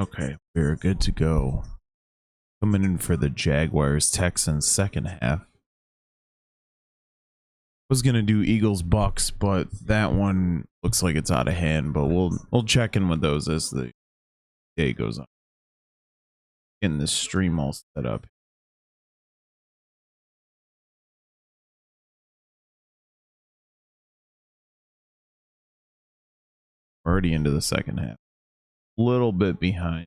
Okay, we're good to go. Coming in for the Jaguars Texans second half. Was gonna do Eagles Bucks, but that one looks like it's out of hand. But we'll check in with those as the day goes on. Getting this stream all set up. Already into the second half. A little bit behind.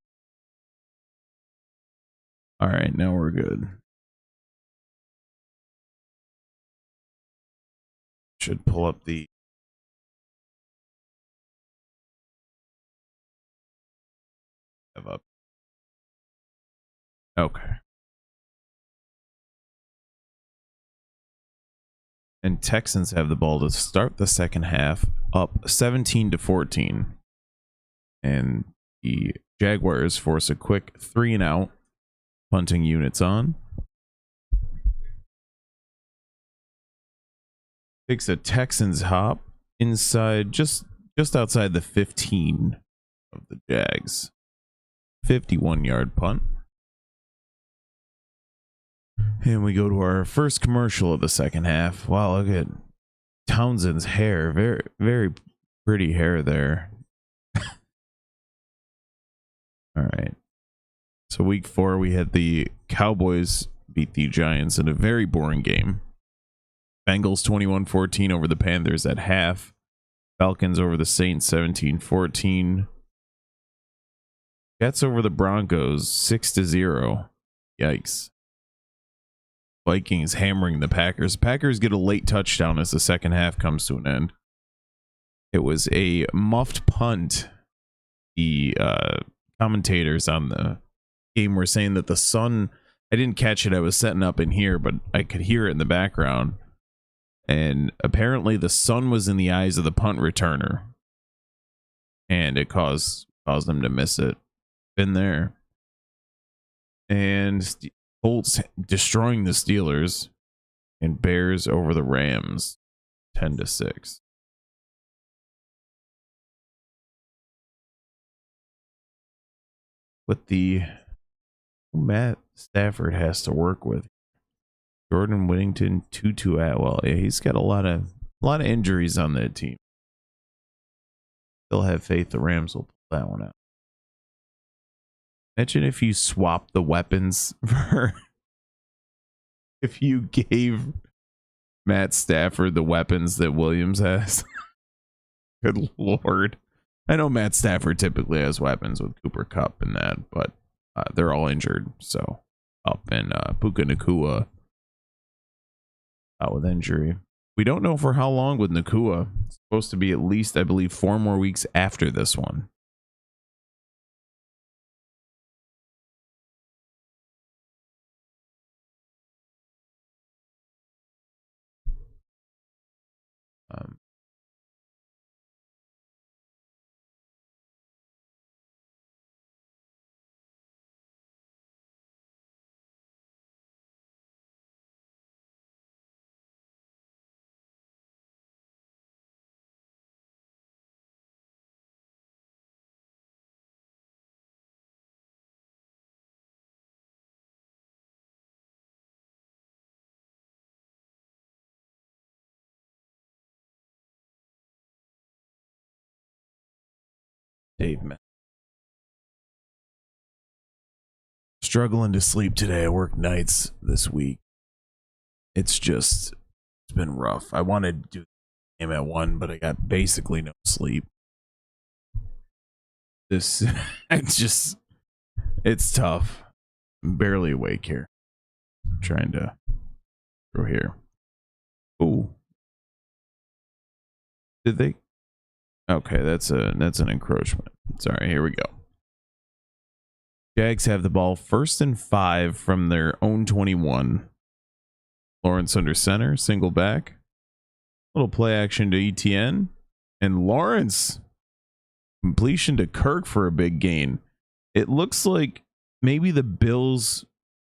All right, now we're good. Should pull up the up. Okay. And Texans have the ball to start the second half, up 17-14. And the Jaguars force a quick 3-and-out. Punting units on. Takes a Texans hop inside, just outside the 15 of the Jags. 51-yard punt. And we go to our first commercial of the second half. Wow, look at Townsend's hair. Very, very pretty hair there. All right. So week 4, we had the Cowboys beat the Giants in a very boring game. Bengals 21-14 over the Panthers at half. Falcons over the Saints 17-14. Jets over the Broncos 6-0. Yikes. Vikings hammering the Packers. Packers get a late touchdown as the second half comes to an end. It was a muffed punt. The commentators on the game were saying that the sun, I didn't catch it, I was setting up in here, but I could hear it in the background. And apparently the sun was in the eyes of the punt returner. And it caused them to miss it. Been there. And Colts destroying the Steelers. And Bears over the Rams 10-6. With the Matt Stafford has to work with. Jordan Whittington, Tutu Atwell. Yeah, he's got a lot of injuries on that team. Still have faith the Rams will pull that one out. Imagine if you swap the weapons for if you gave Matt Stafford the weapons that Williams has. Good Lord. I know Matt Stafford typically has weapons with Cooper Kupp and that, but they're all injured. So up and Puka Nacua out with injury. We don't know for how long with Nacua. It's supposed to be at least, I believe, 4 more weeks after this one. Dave, man. Struggling to sleep today. I work nights this week. It's been rough. I wanted to do the game at 1, but I got basically no sleep. It's tough. I'm barely awake here. I'm trying to go here. Ooh. Did they? Okay, that's an encroachment. Sorry, here we go. Jags have the ball 1st and 5 from their own 21. Lawrence under center, single back. Little play action to ETN. And Lawrence, completion to Kirk for a big gain. It looks like maybe the Bills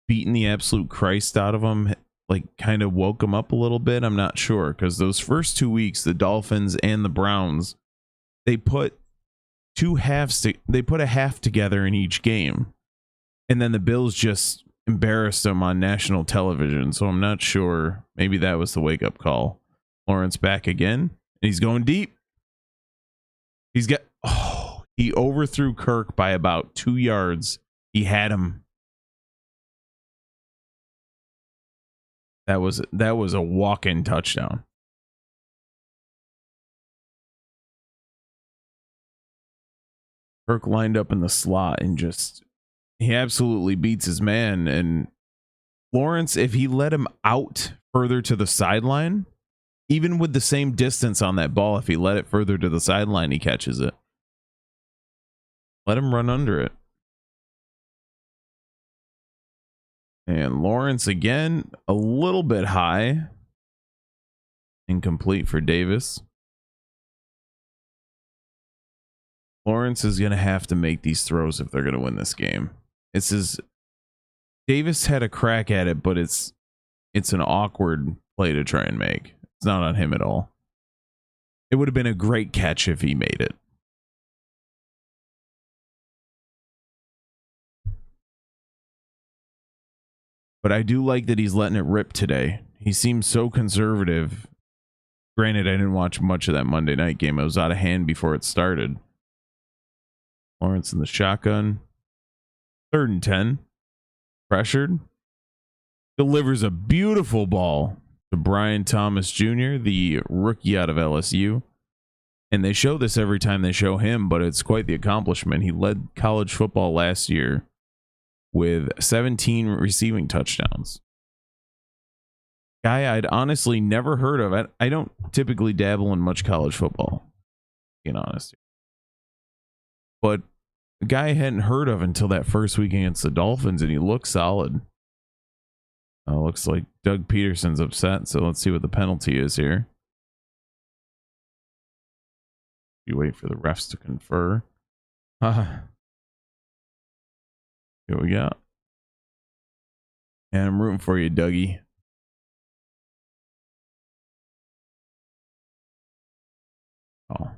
beating the absolute Christ out of them, like kind of woke them up a little bit. I'm not sure, because those first 2 weeks, the Dolphins and the Browns, they put two halves. They put a half together in each game. And then the Bills just embarrassed them on national television. So I'm not sure. Maybe that was the wake-up call. Lawrence back again. And he's going deep. He overthrew Kirk by about 2 yards. He had him. That was a walk-in touchdown. Kirk lined up in the slot and he absolutely beats his man. And Lawrence, if he let him out further to the sideline, even with the same distance on that ball, if he let it further to the sideline, he catches it. Let him run under it. And Lawrence again, a little bit high. Incomplete for Davis. Lawrence is going to have to make these throws if they're going to win this game. Davis had a crack at it, but it's an awkward play to try and make. It's not on him at all. It would have been a great catch if he made it. But I do like that he's letting it rip today. He seems so conservative. Granted, I didn't watch much of that Monday night game. I was out of hand before it started. Lawrence in the shotgun. 3rd and 10. Pressured. Delivers a beautiful ball to Brian Thomas Jr., the rookie out of LSU. And they show this every time they show him, but it's quite the accomplishment. He led college football last year with 17 receiving touchdowns. Guy I'd honestly never heard of. I don't typically dabble in much college football, being honest. But a guy I hadn't heard of until that first week against the Dolphins, and he looked solid. Looks like Doug Peterson's upset, so let's see what the penalty is here. You wait for the refs to confer. Here we go. And I'm rooting for you, Dougie. Oh,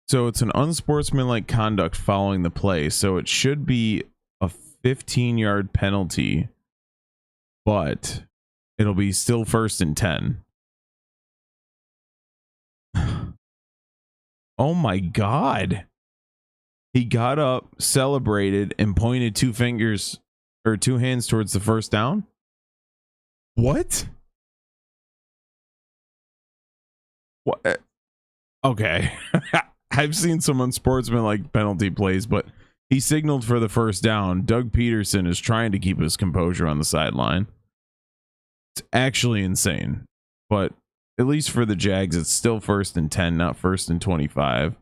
so it's an unsportsmanlike conduct following the play. So it should be a 15-yard penalty, but it'll be still 1st and 10. Oh my God. He got up, celebrated, and pointed 2 fingers or 2 hands towards the first down. What? What? Okay. I've seen some unsportsmanlike penalty plays, but he signaled for the first down. Doug Peterson is trying to keep his composure on the sideline. It's actually insane. But at least for the Jags, it's still 1st and 10, not 1st and 25.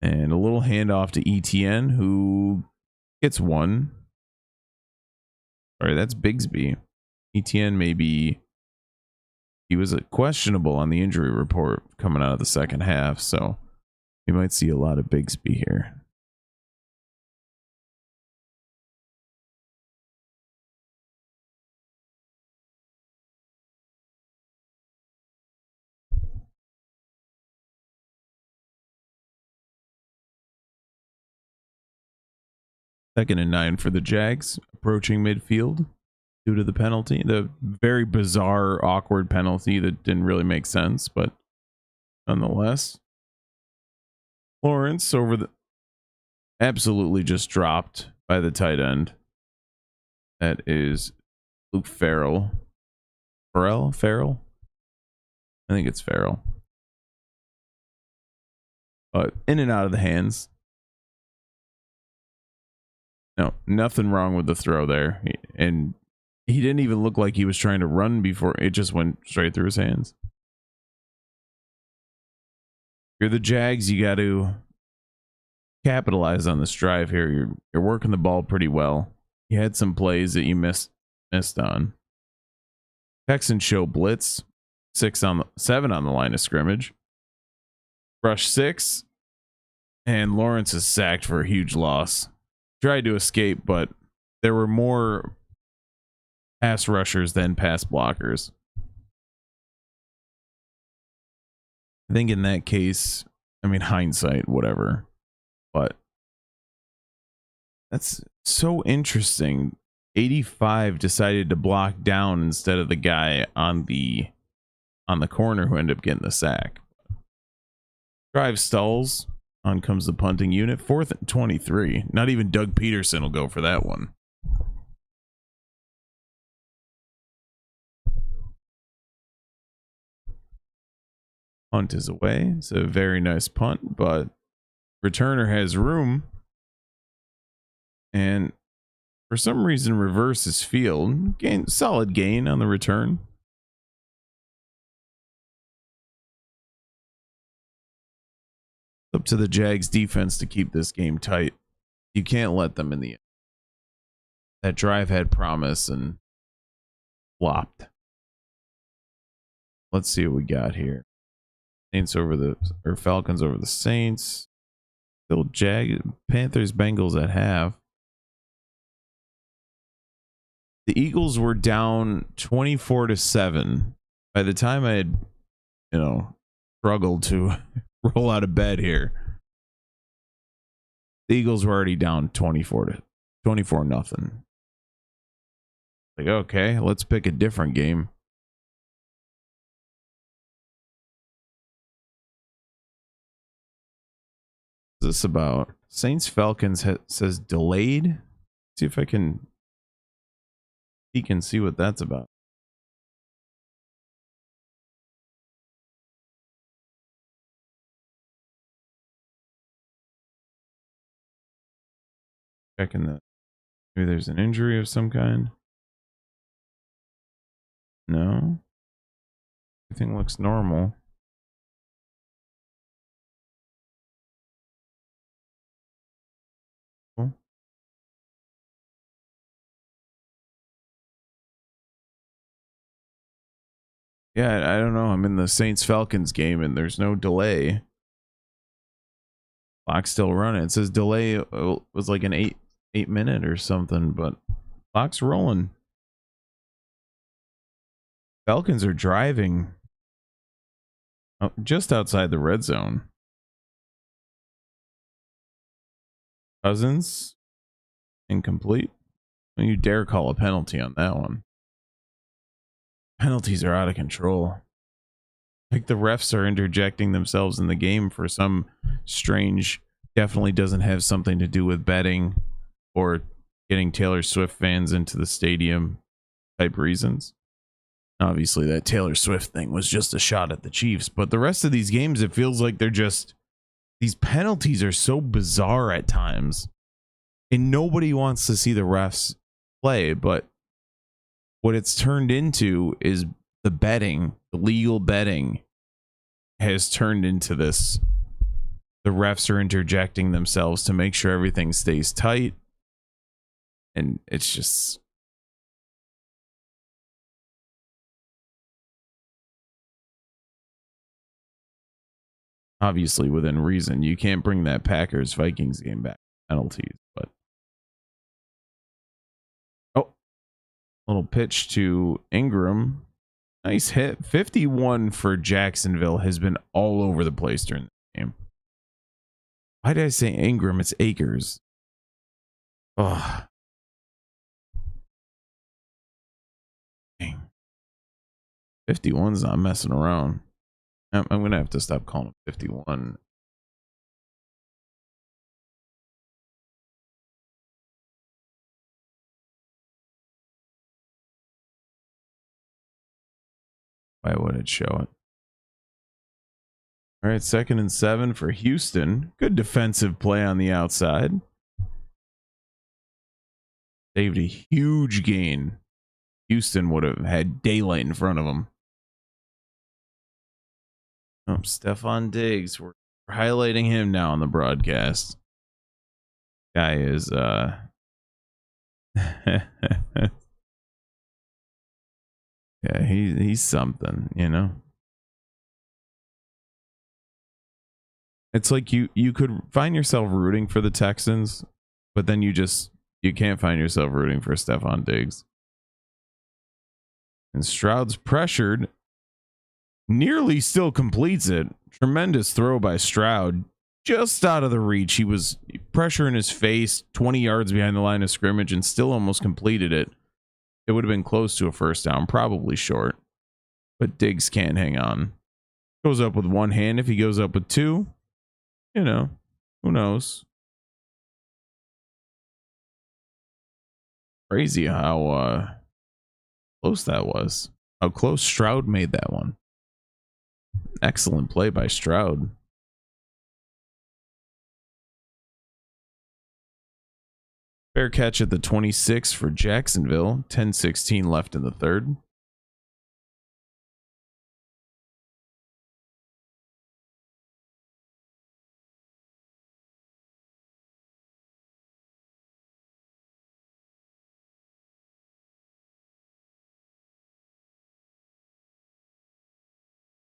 And a little handoff to ETN, who gets one. Sorry, that's Bigsby. ETN maybe... He was questionable on the injury report coming out of the second half, so we might see a lot of Bigsby here. Second and 9 for the Jags, approaching midfield due to the penalty. The very bizarre, awkward penalty that didn't really make sense, but nonetheless. Lawrence absolutely just dropped by the tight end. That is Luke Farrell. Farrell? I think it's Farrell. But in and out of the hands. No, nothing wrong with the throw there. And he didn't even look like he was trying to run before. It just went straight through his hands. You're the Jags. You got to capitalize on this drive here. You're working the ball pretty well. You had some plays that you missed on. Texans show blitz. 7 on the line of scrimmage. Rush 6. And Lawrence is sacked for a huge loss. Tried to escape, but there were more pass rushers than pass blockers. I think in that case, I mean, hindsight, whatever, but that's so interesting. 85 decided to block down instead of the guy on the corner who ended up getting the sack. Drive stalls. On comes the punting unit. 4th and 23. Not even Doug Peterson will go for that one. Punt is away. It's a very nice punt, but returner has room. And for some reason, reverses field. Solid gain on the return. Up to the Jags defense to keep this game tight. You can't let them in the end. That drive had promise and flopped. Let's see what we got here. Falcons over the Saints. Still Panthers Bengals at half. The Eagles were down 24-7. By the time I had, struggled to roll out of bed here, the Eagles were already down 24-0. Like, okay, let's pick a different game. What's this about? Saints Falcons says delayed. See if I can peek and see what that's about. Checking that. Maybe there's an injury of some kind. No. Everything looks normal. Yeah, I don't know. I'm in the Saints Falcons game and there's no delay. Clock's still running. It says delay was like an 8 minute or something, but clock's rolling. Falcons are driving just outside the red zone. Cousins incomplete. Don't you dare call a penalty on that one. Penalties are out of control. Like the refs are interjecting themselves in the game for some strange, definitely doesn't have something to do with betting or getting Taylor Swift fans into the stadium type reasons. Obviously that Taylor Swift thing was just a shot at the Chiefs, but the rest of these games, it feels like they're just, these penalties are so bizarre at times and nobody wants to see the refs play, but what it's turned into is the betting, the legal betting has turned into this. The refs are interjecting themselves to make sure everything stays tight. And it's just, obviously within reason. You can't bring that Packers Vikings game back penalties, but little pitch to Ingram. Nice hit. 51 for Jacksonville has been all over the place during the game. Why did I say Ingram? It's Akers. Oh. Dang. 51's not messing around. I'm going to have to stop calling him 51. Why would it show it? All right, 2nd and 7 for Houston. Good defensive play on the outside. Saved a huge gain. Houston would have had daylight in front of them. Oh, Stephon Diggs. We're highlighting him now on the broadcast. Guy is yeah, he's something, you know. It's like you could find yourself rooting for the Texans, but then you can't find yourself rooting for Stephon Diggs. And Stroud's pressured, nearly still completes it, Tremendous throw by Stroud. Just out of the reach. He was pressure in his face, 20 yards behind the line of scrimmage, and still almost completed it. It would have been close to a first down, probably short. But Diggs can't hang on. Goes up with one hand. If he goes up with two, you know, who knows? Crazy how close that was. How close Stroud made that one. Excellent play by Stroud. Fair catch at the 26 for Jacksonville. 10-16 left in the third.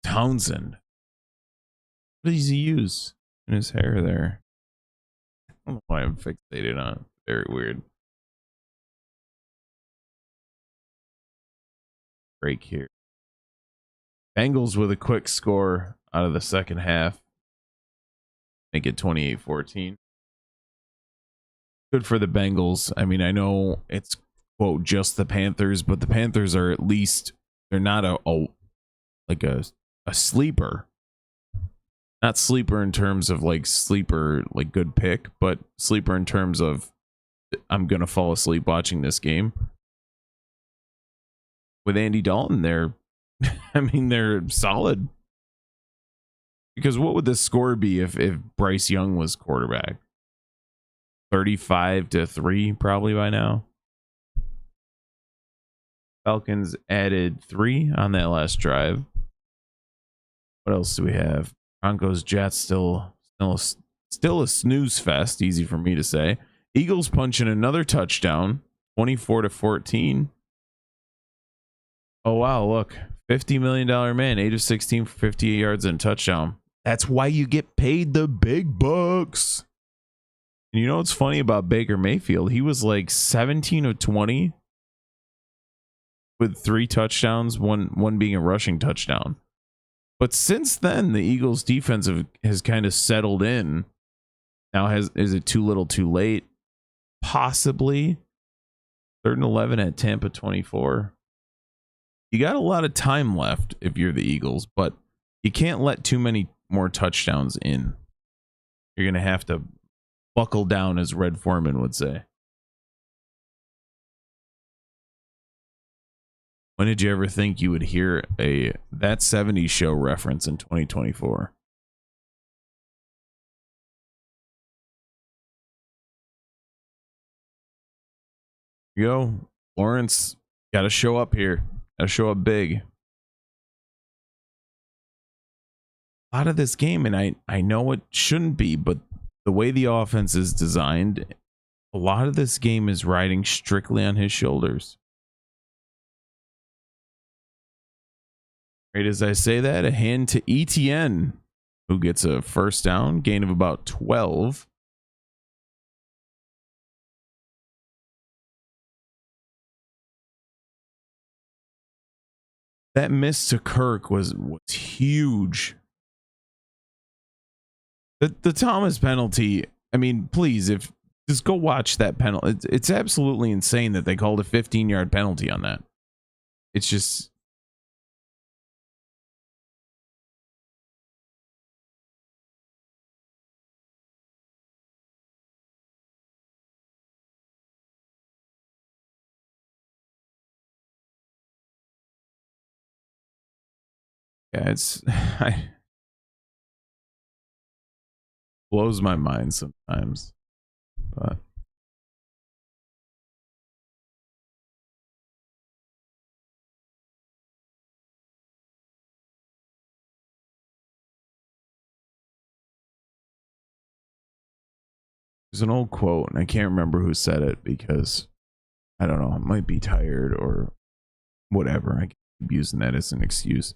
Townsend. What does he use in his hair there? I don't know why I'm fixated on it. Very weird. Break here. Bengals with a quick score out of the second half. Make it 28-14. Good for the Bengals. I mean, I know it's, quote, just the Panthers, but the Panthers are at least, they're not a sleeper. Not sleeper in terms of like sleeper, like good pick, but sleeper in terms of I'm going to fall asleep watching this game. With Andy Dalton, they're solid. Because what would the score be if Bryce Young was quarterback? 35-3 probably by now. Falcons added 3 on that last drive. What else do we have? Broncos, Jets still a snooze fest. Easy for me to say. Eagles punching another touchdown, 24-14. Oh wow, look, $50 million man, 8 of 16 for 58 yards and a touchdown. That's why you get paid the big bucks. And you know what's funny about Baker Mayfield? He was like 17 of 20 with 3 touchdowns, one being a rushing touchdown. But since then, the Eagles' defense has kind of settled in. Now, is it too little, too late? Possibly. 3rd and 11 at Tampa 24. You got a lot of time left if you're the Eagles, but you can't let too many more touchdowns in. You're going to have to buckle down, as Red Foreman would say. When did you ever think you would hear a That 70s Show reference in 2024? Here you go. Lawrence, got to show up here. Got to show up big. A lot of this game, and I know it shouldn't be, but the way the offense is designed, a lot of this game is riding strictly on his shoulders. Right as I say that, a hand to ETN, who gets a first down, gain of about 12. That miss to Kirk was huge. The Thomas penalty, I mean, please, just go watch that penalty. It's absolutely insane that they called a 15-yard penalty on that. It's just... Yeah, blows my mind sometimes, but there's an old quote, and I can't remember who said it because I don't know, I might be tired or whatever. I keep using that as an excuse.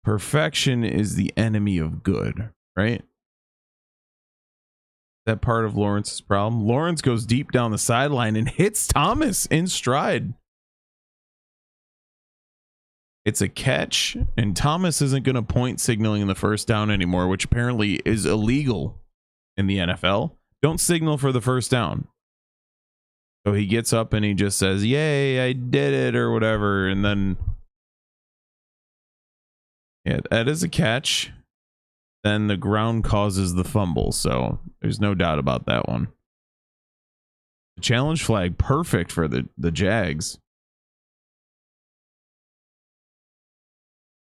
Perfection is the enemy of good, right? That part of Lawrence's problem. Lawrence goes deep down the sideline and hits Thomas in stride. It's a catch, and Thomas isn't going to point signaling in the first down anymore, which apparently is illegal in the NFL. Don't signal for the first down. So he gets up and he just says, "Yay, I did it," or whatever. And then, yeah, that is a catch. Then the ground causes the fumble. So there's no doubt about that one. The challenge flag, perfect for the Jags.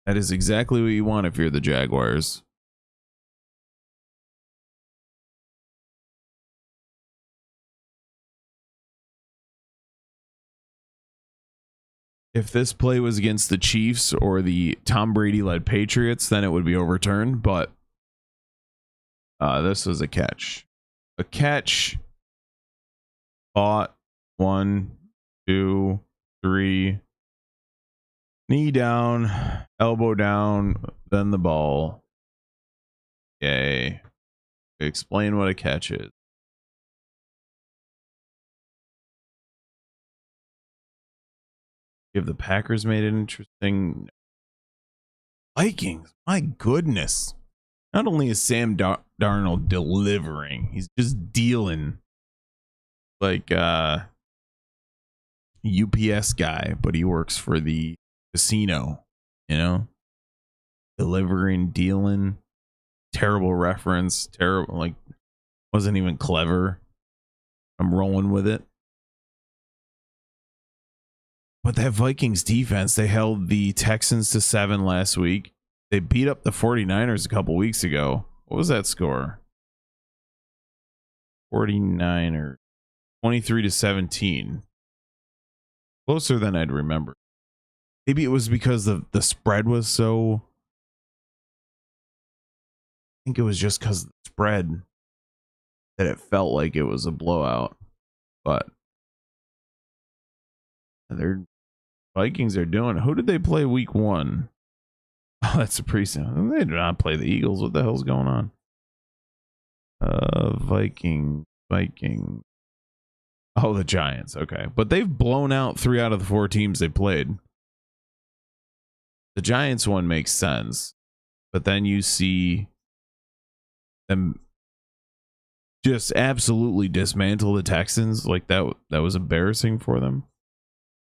That is exactly what you want if you're the Jaguars. If this play was against the Chiefs or the Tom Brady-led Patriots, then it would be overturned. But this was a catch. A catch. Fought. 1, 2, 3. Knee down. Elbow down. Then the ball. Yay. Explain what a catch is. If the Packers made it interesting. Vikings, my goodness. Not only is Sam Darnold delivering, he's just dealing like UPS guy, but he works for the casino, you know? Delivering, dealing. Terrible reference. Terrible, like, wasn't even clever. I'm rolling with it. But that Vikings defense, they held the Texans to 7 last week. They beat up the 49ers a couple weeks ago. What was that score? 49ers. 23-17. Closer than I'd remember. Maybe it was because the spread was so... I think it was just because of the spread that it felt like it was a blowout. But their Vikings are doing it. Who did they play week 1? Oh, that's a preseason. They did not play the Eagles. What the hell's going on? Viking. Oh, the Giants. Okay. But they've blown out 3 out of the 4 teams they played. The Giants one makes sense. But then you see them just absolutely dismantle the Texans. Like that was embarrassing for them.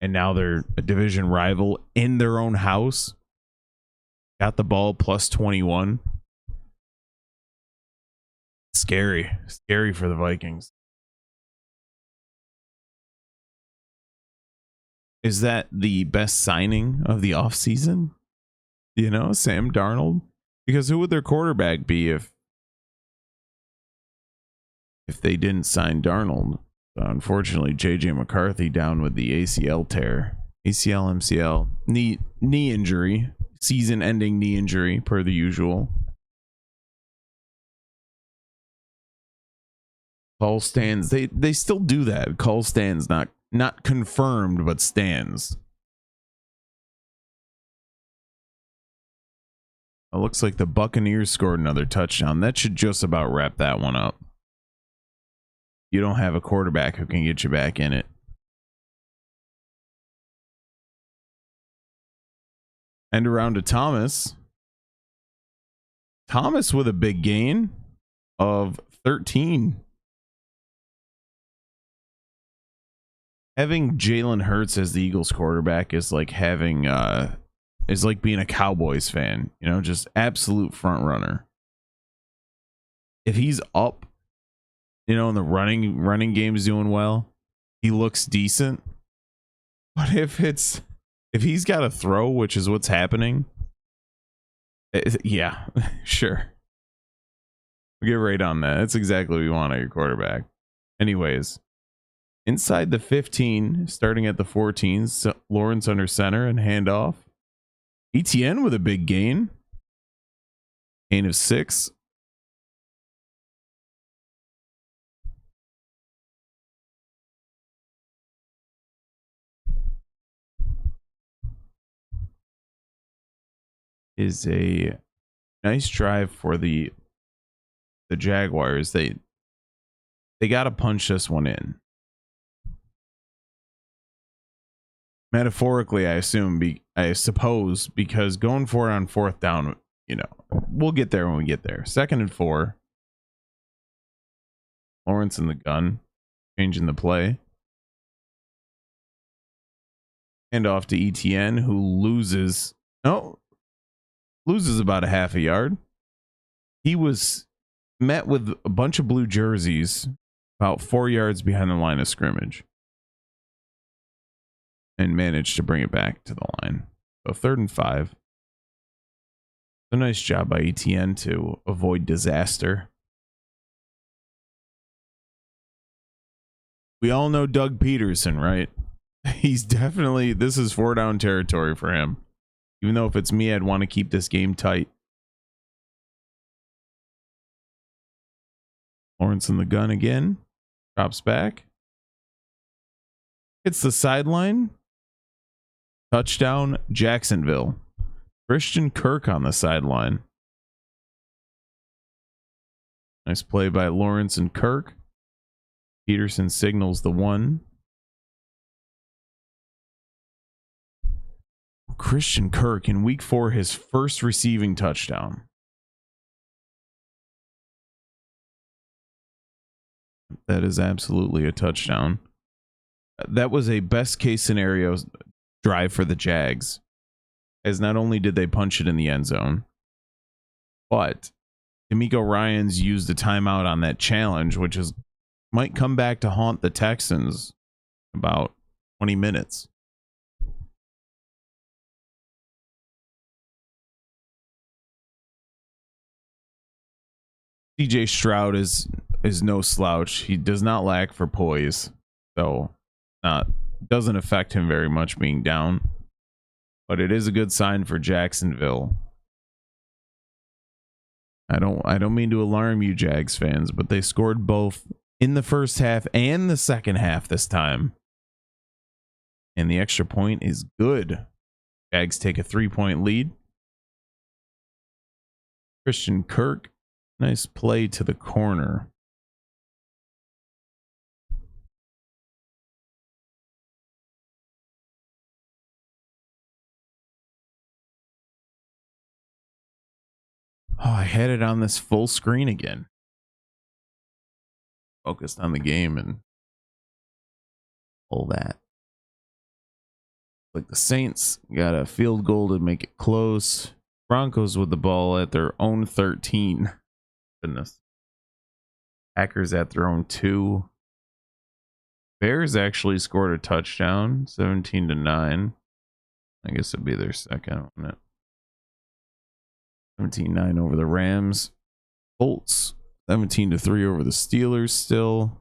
And now they're a division rival in their own house. Got the ball plus 21. Scary for the Vikings. Is that the best signing of the offseason? You know, Sam Darnold? Because who would their quarterback be if they didn't sign Darnold? Unfortunately, JJ McCarthy down with the ACL tear. ACL, MCL, knee injury, season-ending knee injury per the usual. Call stands. They still do that. Call stands, not confirmed, but stands. It looks like the Buccaneers scored another touchdown. That should just about wrap that one up. You don't have a quarterback who can get you back in it. And around to Thomas. Thomas with a big gain of 13. Having Jalen Hurts as the Eagles quarterback is like having is like being a Cowboys fan, you know, just absolute front runner. If he's up, you know, and the running game is doing well, he looks decent. But if he's got to throw, which is what's happening, yeah, sure. Get right on that. That's exactly what you want at your quarterback. Anyways, inside the 15, starting at the 14, Lawrence under center and handoff. ETN with a big gain. Gain of 6. Is a nice drive for the Jaguars. They got to punch this one in. Metaphorically, I suppose, because going for it on fourth down, we'll get there when we get there. 2nd and 4. Lawrence in the gun, changing the play. Hand off to ETN, who loses about a half a yard. He was met with a bunch of blue jerseys about 4 yards behind the line of scrimmage and managed to bring it back to the line. So 3rd and 5. A nice job by ETN to avoid disaster. We all know Doug Peterson, right? He's definitely, this is 4 down territory for him. Even though if it's me, I'd want to keep this game tight. Lawrence in the gun again. Drops back. Hits the sideline. Touchdown, Jacksonville. Christian Kirk on the sideline. Nice play by Lawrence and Kirk. Peterson signals the 1. Christian Kirk in week 4, his first receiving touchdown. That is absolutely a touchdown. That was a best case scenario drive for the Jags, as not only did they punch it in the end zone, but D'Amico Ryans used a timeout on that challenge, which might come back to haunt the Texans in about 20 minutes. CJ Stroud is no slouch. He does not lack for poise, so doesn't affect him very much being down. But it is a good sign for Jacksonville. I don't mean to alarm you, Jags fans, but they scored both in the first half and the second half this time. And the extra point is good. Jags take a 3-point lead. Christian Kirk, nice play to the corner. Oh, I had it on this full screen again. Focused on the game and all that. Like the Saints got a field goal to make it close. Broncos with the ball at their own 13. Goodness. Packers at their own 2. Bears actually scored a touchdown, 17-9. I guess it'd be their second, wouldn't it? 17-9 over the Rams. Colts 17-3 over the Steelers still.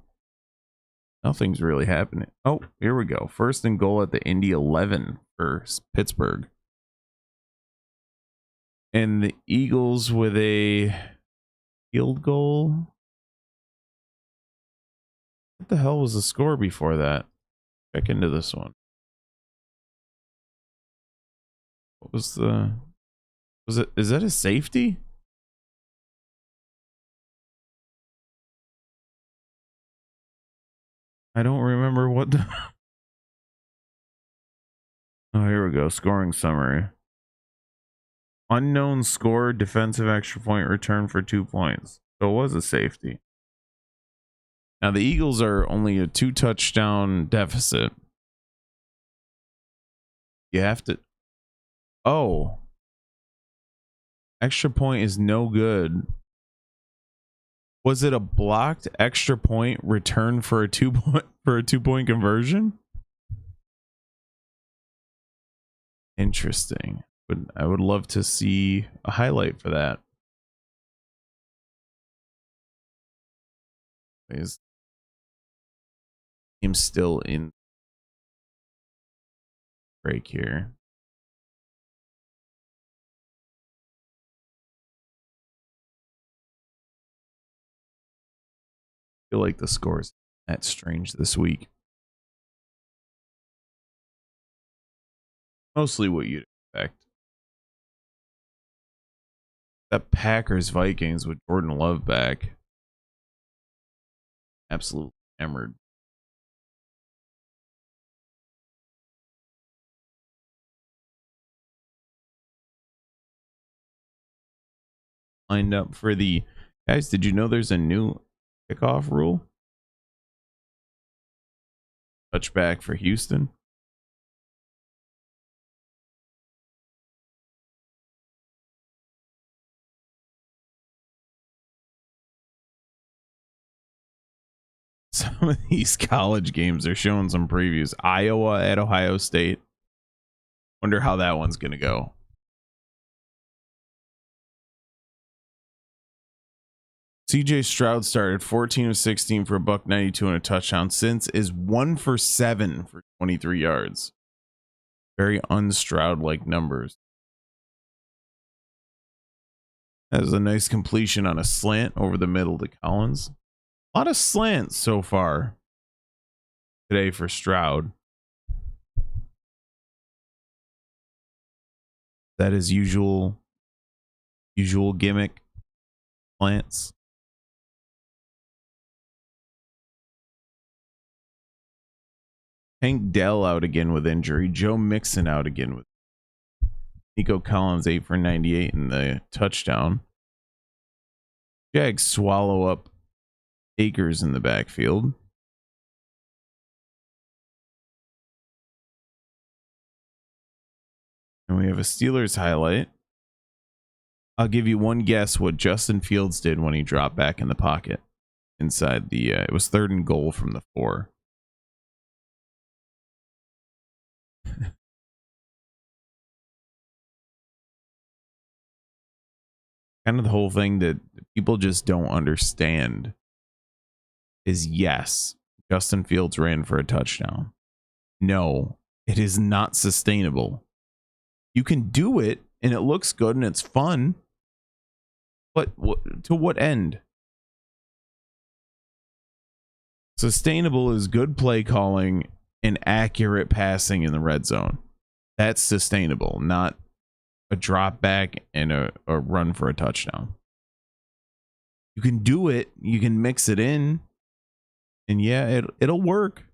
Nothing's really happening. Oh, here we go. 1st and goal at the Indy 11 for Pittsburgh. And the Eagles with a field goal. What the hell was the score before that? Check into this one. What was the... Is that a safety? I don't remember what the... Oh, here we go. Scoring summary. Unknown score, defensive extra point return for 2 points. So it was a safety. Now the Eagles are only a 2 touchdown deficit. You have to... Oh. Extra point is no good. Was it a blocked extra point return for a 2-point conversion? Interesting. But I would love to see a highlight for that. Is him still in break here? I feel like the score's that strange this week. Mostly what you'd expect. That Packers Vikings with Jordan Love back. Absolutely hammered. lined up for the guys. Did you know there's a new kickoff rule? Touchback for Houston. Some of these college games are showing some previews. Iowa at Ohio State. Wonder how that one's going to go. CJ Stroud started 14 of 16 for $192 and a touchdown. Since is 1 for 7 for 23 yards. Very un-Stroud-like numbers. That was a nice completion on a slant over the middle to Collins. A lot of slants so far today for Stroud. That is usual gimmick slants. Hank Dell out again with injury. Joe Mixon out again with Nico Collins 8 for 98 in the touchdown. Jags swallow up Akers in the backfield. And we have a Steelers highlight. I'll give you one guess what Justin Fields did when he dropped back in the pocket inside the it was 3rd and goal from the 4. Kind of the whole thing that people just don't understand is, yes, Justin Fields ran for a touchdown. No, it is not sustainable. You can do it and it looks good and it's fun, but to what end? Sustainable is good play calling and accurate passing in the red zone. That's sustainable, not a drop back and a run for a touchdown. You can do it, you can mix it in, and yeah, it'll work.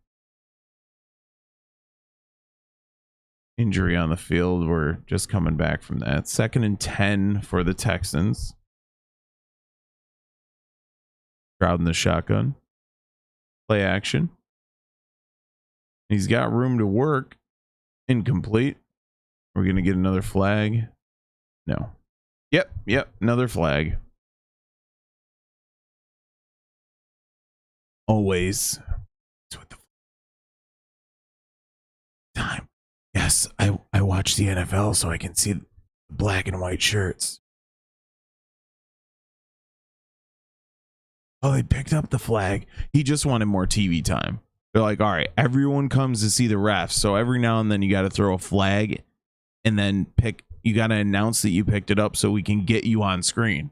Injury on the field. We're just coming back from that. 2nd and 10 for the Texans. Crowd in the shotgun. Play action. He's got room to work. Incomplete. We're going to get another flag. No. Yep. Another flag. Always. It's with the time. Yes, I watch the NFL so I can see the black and white shirts. Oh, they picked up the flag. He just wanted more TV time. They're like, all right, everyone comes to see the refs. So every now and then you got to throw a flag and then you got to announce that you picked it up so we can get you on screen.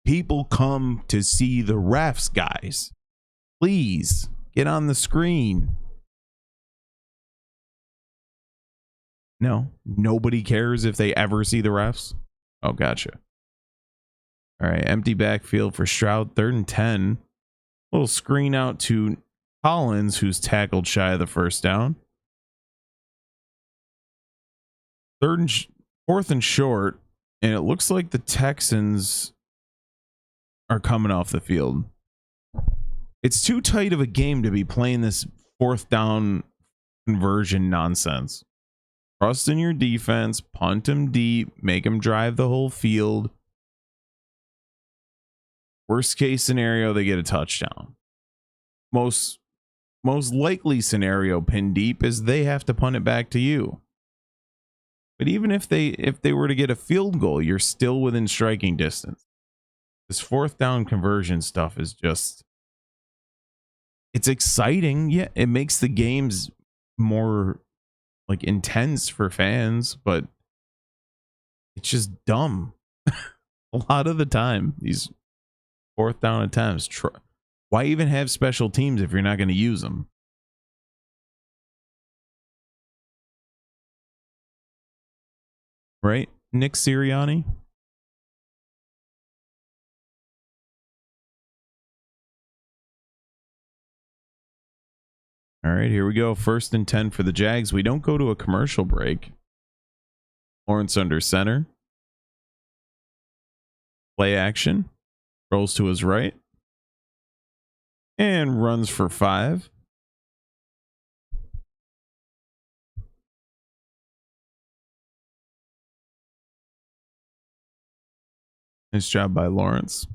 People come to see the refs, guys. Please get on the screen. No, nobody cares if they ever see the refs. Oh, gotcha. All right, empty backfield for Stroud, 3rd and 10. Little screen out to Collins, who's tackled shy of the first down. 4th and short, and it looks like the Texans are coming off the field. It's too tight of a game to be playing this 4th down conversion nonsense. Trust in your defense, punt them deep, make them drive the whole field. Worst case scenario, they get a touchdown. Most likely scenario, pin deep, is they have to punt it back to you. But even if they were to get a field goal, you're still within striking distance. This 4th down conversion stuff is just, it's exciting. Yeah, it makes the games more like intense for fans, but it's just dumb. A lot of the time, these 4th down attempts, why even have special teams if you're not going to use them? Right, Nick Sirianni? All right, here we go. 1st and 10 for the Jags. We don't go to a commercial break. Lawrence under center. Play action. Rolls to his right. And runs for 5. Nice job by Lawrence.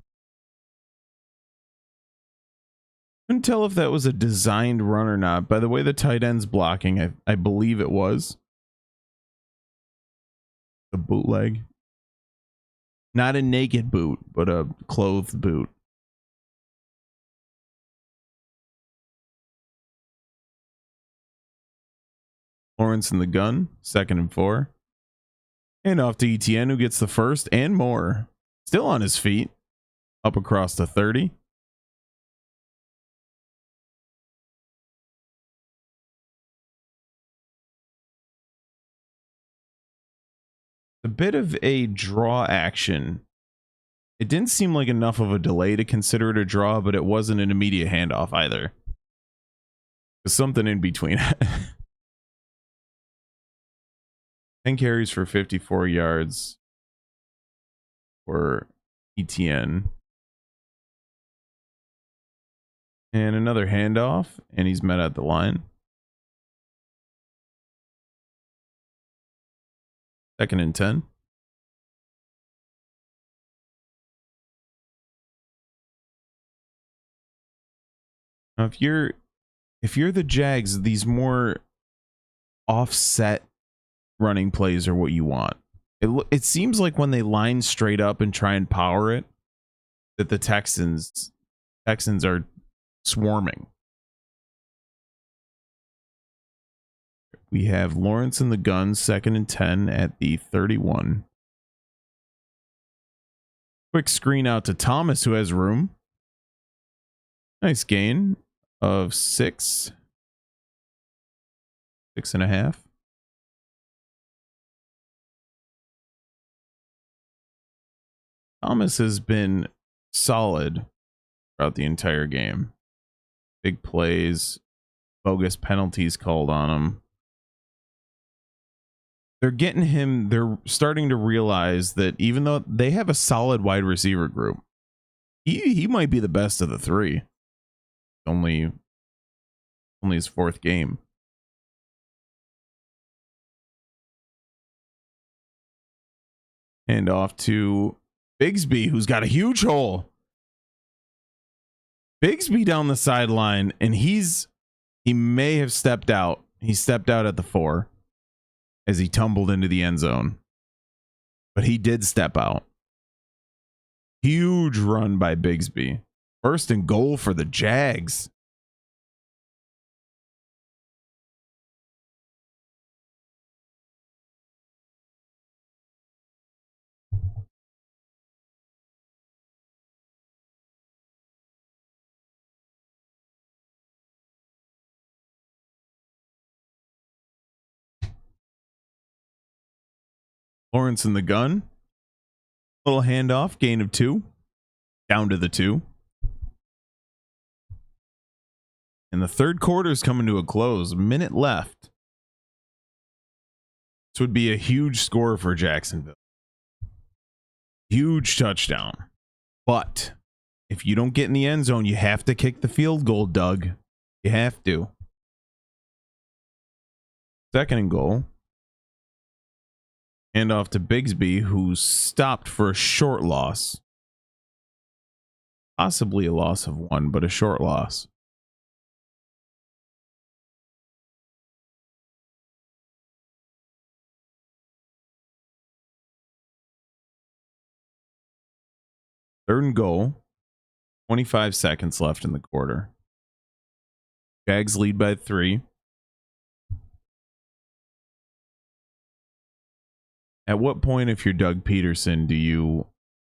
Couldn't tell if that was a designed run or not. By the way the tight end's blocking, I believe it was. A bootleg. Not a naked boot, but a clothed boot. Lawrence in the gun, 2nd and 4. And off to ETN, who gets the first and more. Still on his feet. Up across the 30. A bit of a draw action. It didn't seem like enough of a delay to consider it a draw, but it wasn't an immediate handoff either. There's something in between. 10 carries for 54 yards for ETN. And another handoff, and he's met at the line. 2nd and 10. Now, if you're the Jags, these more offset running plays are what you want. It seems like when they line straight up and try and power it, that the Texans are swarming. We have Lawrence in the gun, 2nd and 10 at the 31. Quick screen out to Thomas, who has room. Nice gain of 6. 6.5. Thomas has been solid throughout the entire game. Big plays, bogus penalties called on him. They're getting him, they're starting to realize that even though they have a solid wide receiver group, he might be the best of the 3. Only his 4th game. And off to Bigsby, who's got a huge hole. Bigsby down the sideline, and he may have stepped out. He stepped out at the 4 as he tumbled into the end zone. But he did step out. Huge run by Bigsby. 1st and goal for the Jags. Lawrence in the gun. Little handoff, gain of 2. Down to the 2. And the 3rd quarter is coming to a close. A minute left. This would be a huge score for Jacksonville. Huge touchdown. But if you don't get in the end zone, you have to kick the field goal, Doug. You have to. 2nd and goal. Hand off to Bigsby, who stopped for a short loss. Possibly a loss of 1, but a short loss. Third and goal. 25 seconds left in the quarter. Jags lead by 3. At what point, if you're Doug Peterson, do you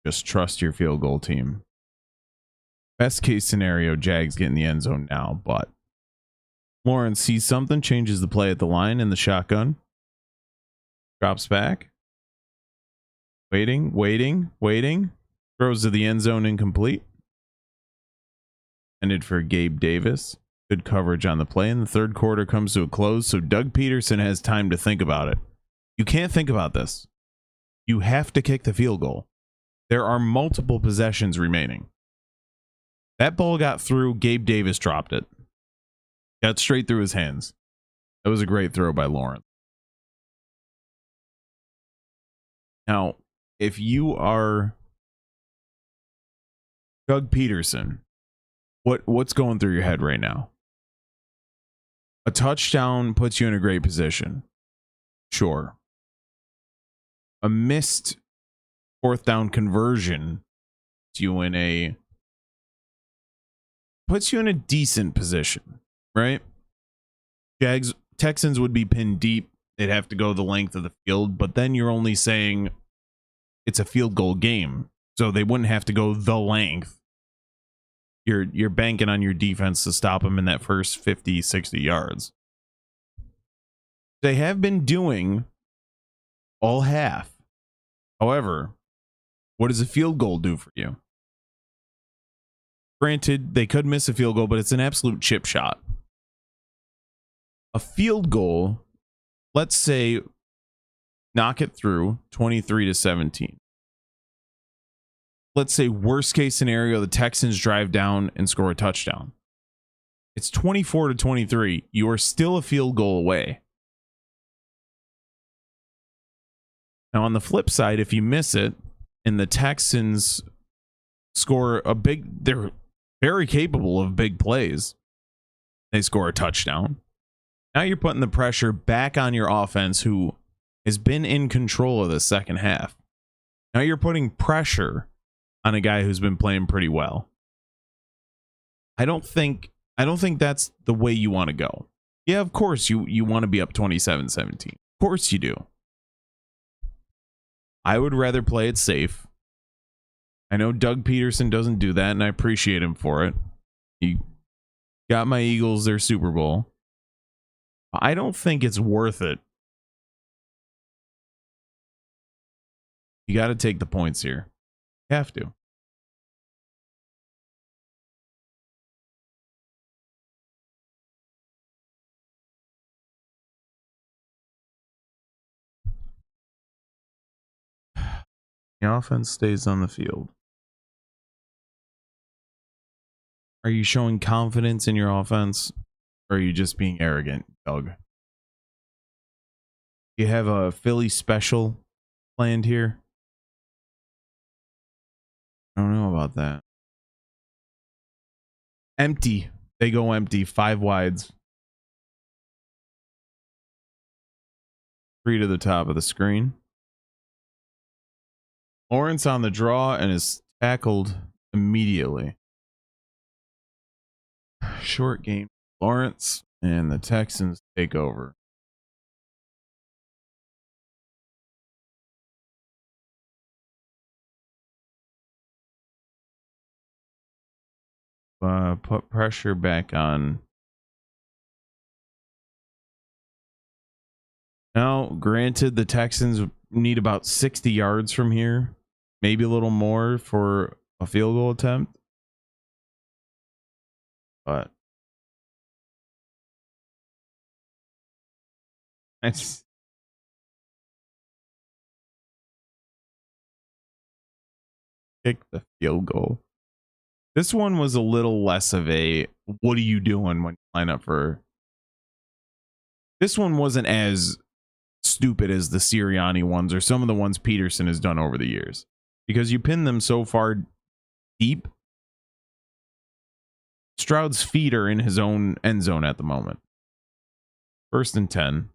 just trust your field goal team? Best case scenario, Jags get in the end zone now, but Lawrence sees something, changes the play at the line in the shotgun. Drops back. Waiting. Throws to the end zone, incomplete. Ended for Gabe Davis. Good coverage on the play, and the 3rd quarter comes to a close, so Doug Peterson has time to think about it. You can't think about this. You have to kick the field goal. There are multiple possessions remaining. That ball got through. Gabe Davis dropped it. Got straight through his hands. That was a great throw by Lawrence. Now, if you are Doug Peterson, what's going through your head right now? A touchdown puts you in a great position. Sure. A missed fourth down conversion puts you in a decent position, right? Texans would be pinned deep. They'd have to go the length of the field, but then you're only saying it's a field goal game, so they wouldn't have to go the length. You're banking on your defense to stop them in that first 50, 60 yards. They have been doing all half. However, what does a field goal do for you? Granted, they could miss a field goal, but it's an absolute chip shot. A field goal, let's say, knock it through 23-17. Let's say worst case scenario, the Texans drive down and score a touchdown. It's 24-23. You are still a field goal away. Now, on the flip side, if you miss it and the Texans score they're very capable of big plays. They score a touchdown. Now you're putting the pressure back on your offense, who has been in control of the second half. Now you're putting pressure on a guy who's been playing pretty well. I don't think that's the way you want to go. Yeah, of course you want to be up 27-17. Of course you do. I would rather play it safe. I know Doug Peterson doesn't do that, and I appreciate him for it. He got my Eagles their Super Bowl. I don't think it's worth it. You got to take the points here. You have to. The offense stays on the field. Are you showing confidence in your offense, or are you just being arrogant, Doug? You have a Philly special planned here? I don't know about that. Empty. They go empty. 5 wides. 3 to the top of the screen. Lawrence on the draw and is tackled immediately. Short game. Lawrence and the Texans take over. Put pressure back on. Now, granted, the Texans need about 60 yards from here, maybe a little more for a field goal attempt. But nice. Kick the field goal. This one was a little less of a, what are you doing when you line up for? This one wasn't as stupid as the Sirianni ones or some of the ones Peterson has done over the years, because you pin them so far deep. Stroud's feet are in his own end zone at the moment. 1st and 10.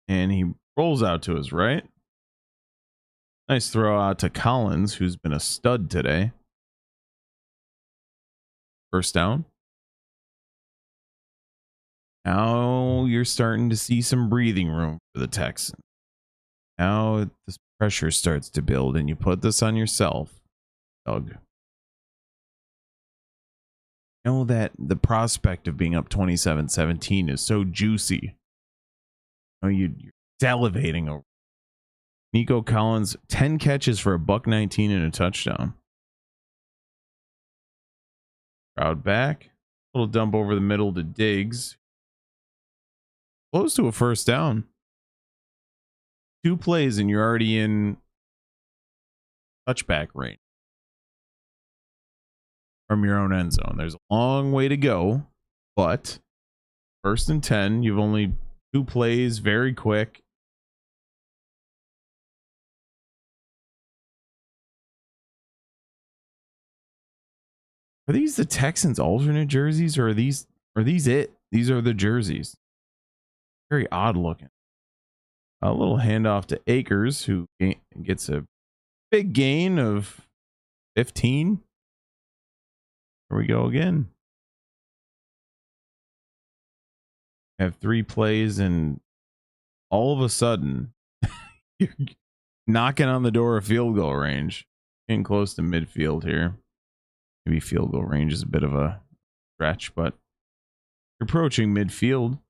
And he rolls out to his right. Nice throw out to Collins, who's been a stud today. 1st down. Now you're starting to see some breathing room for the Texans. Now this pressure starts to build, and you put this on yourself, Doug. Know that the prospect of being up 27-17 is so juicy. You're salivating over. Nico Collins, 10 catches for $119 and a touchdown. Crowd back. Little dump over the middle to Diggs. Close to a 1st down. 2 plays and you're already in touchback range from your own end zone. There's a long way to go, but 1st and 10, you've only 2 plays, very quick. Are these the Texans alternate jerseys, or are these it? These are the jerseys. Very odd looking. A little handoff to Akers, who gets a big gain of 15. Here we go again. Have 3 plays, and all of a sudden, you're knocking on the door of field goal range. Getting close to midfield here. Maybe field goal range is a bit of a stretch, but you're approaching midfield.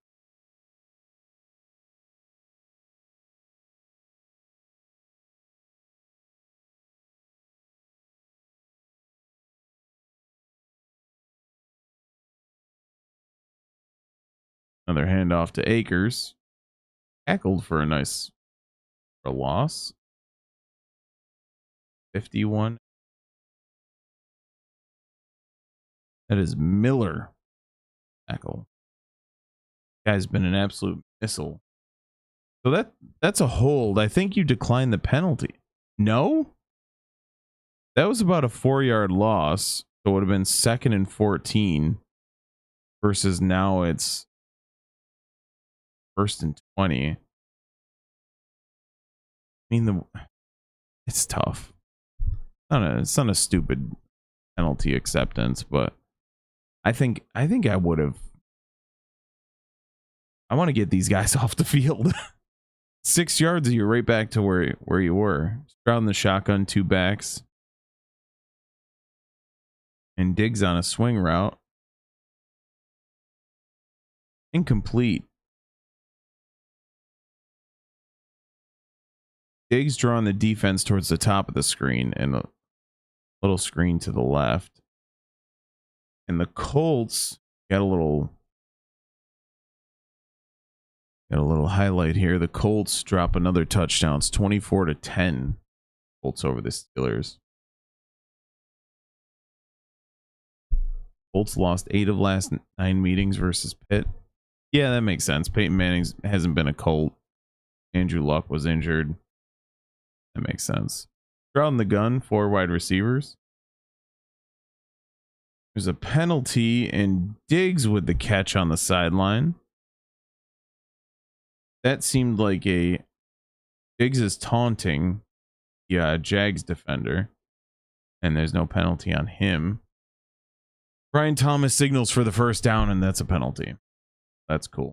Another handoff to Akers. Tackled for a nice loss. 51. That is Miller. Tackle. Guy's been an absolute missile. So that's a hold. I think you declined the penalty. No? That was about a 4-yard loss. So it would have been 2nd and 14 versus now it's 1st and 20. I mean, it's tough. It's not a stupid penalty acceptance, but I think I would have. I want to get these guys off the field. 6 yards, you're right back to where you were. Stroud in the shotgun, 2 backs. And Diggs on a swing route. Incomplete. Diggs drawing the defense towards the top of the screen and a little screen to the left. And the Colts got a little highlight here. The Colts drop another touchdown. It's 24-10. Colts over the Steelers. Colts lost 8 of last 9 meetings versus Pitt. Yeah, that makes sense. Peyton Manning hasn't been a Colt. Andrew Luck was injured. That makes sense. Stroud in the gun, 4 wide receivers. There's a penalty, and Diggs with the catch on the sideline. That seemed like Diggs is taunting the Jags defender, and there's no penalty on him. Brian Thomas signals for the first down, and that's a penalty. That's cool.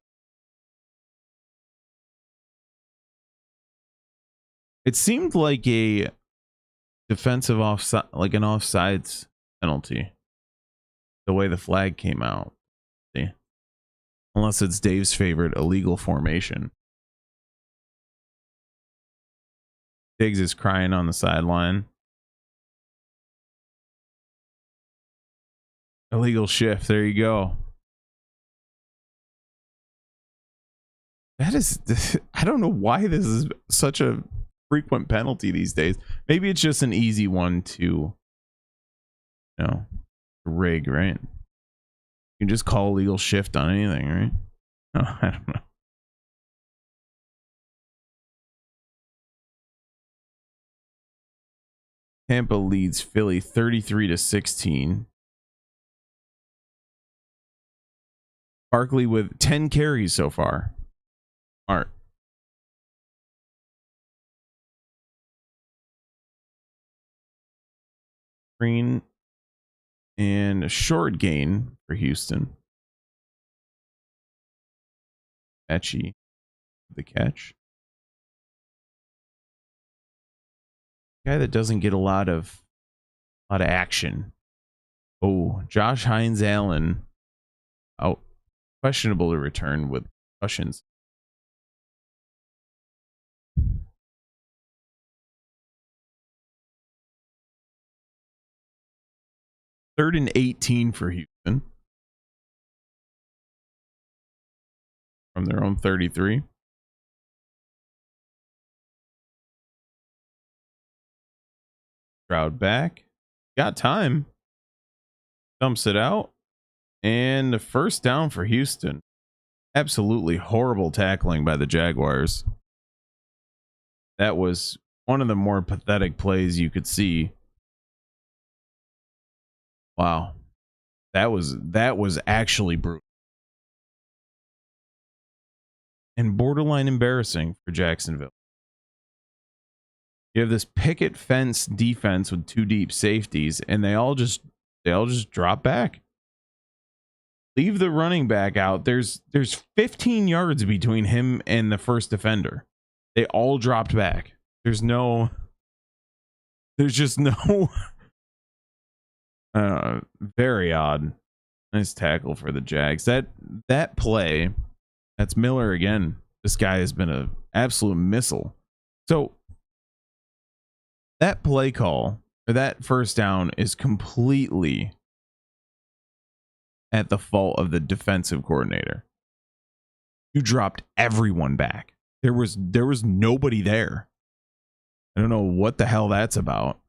It seemed like a defensive offside, like an offsides penalty. The way the flag came out. See? Unless it's Dave's favorite illegal formation. Diggs is crying on the sideline. Illegal shift. There you go. That is, I don't know why this is such a frequent penalty these days. Maybe it's just an easy one to, rig, right? You can just call illegal shift on anything, right? Oh, I don't know. Tampa leads Philly 33-16. Barkley with 10 carries so far. Art. Green and a short gain for Houston. Etchy, the catch. Guy that doesn't get a lot of action. Oh, Josh Hines Allen out. Questionable to return with concussions. Third and 18 for Houston. From their own 33. Stroud back. Got time. Dumps it out. And the first down for Houston. Absolutely horrible tackling by the Jaguars. That was one of the more pathetic plays you could see. Wow. That was actually brutal. And borderline embarrassing for Jacksonville. You have this picket fence defense with 2 deep safeties, and they all just drop back. Leave the running back out. There's 15 yards between him and the first defender. They all dropped back. There's just no very odd. Nice tackle for the Jags. That play, that's Miller again. This guy has been an absolute missile. So that play call, or that first down, is completely at the fault of the defensive coordinator. You dropped everyone back. There was nobody there. I don't know what the hell that's about.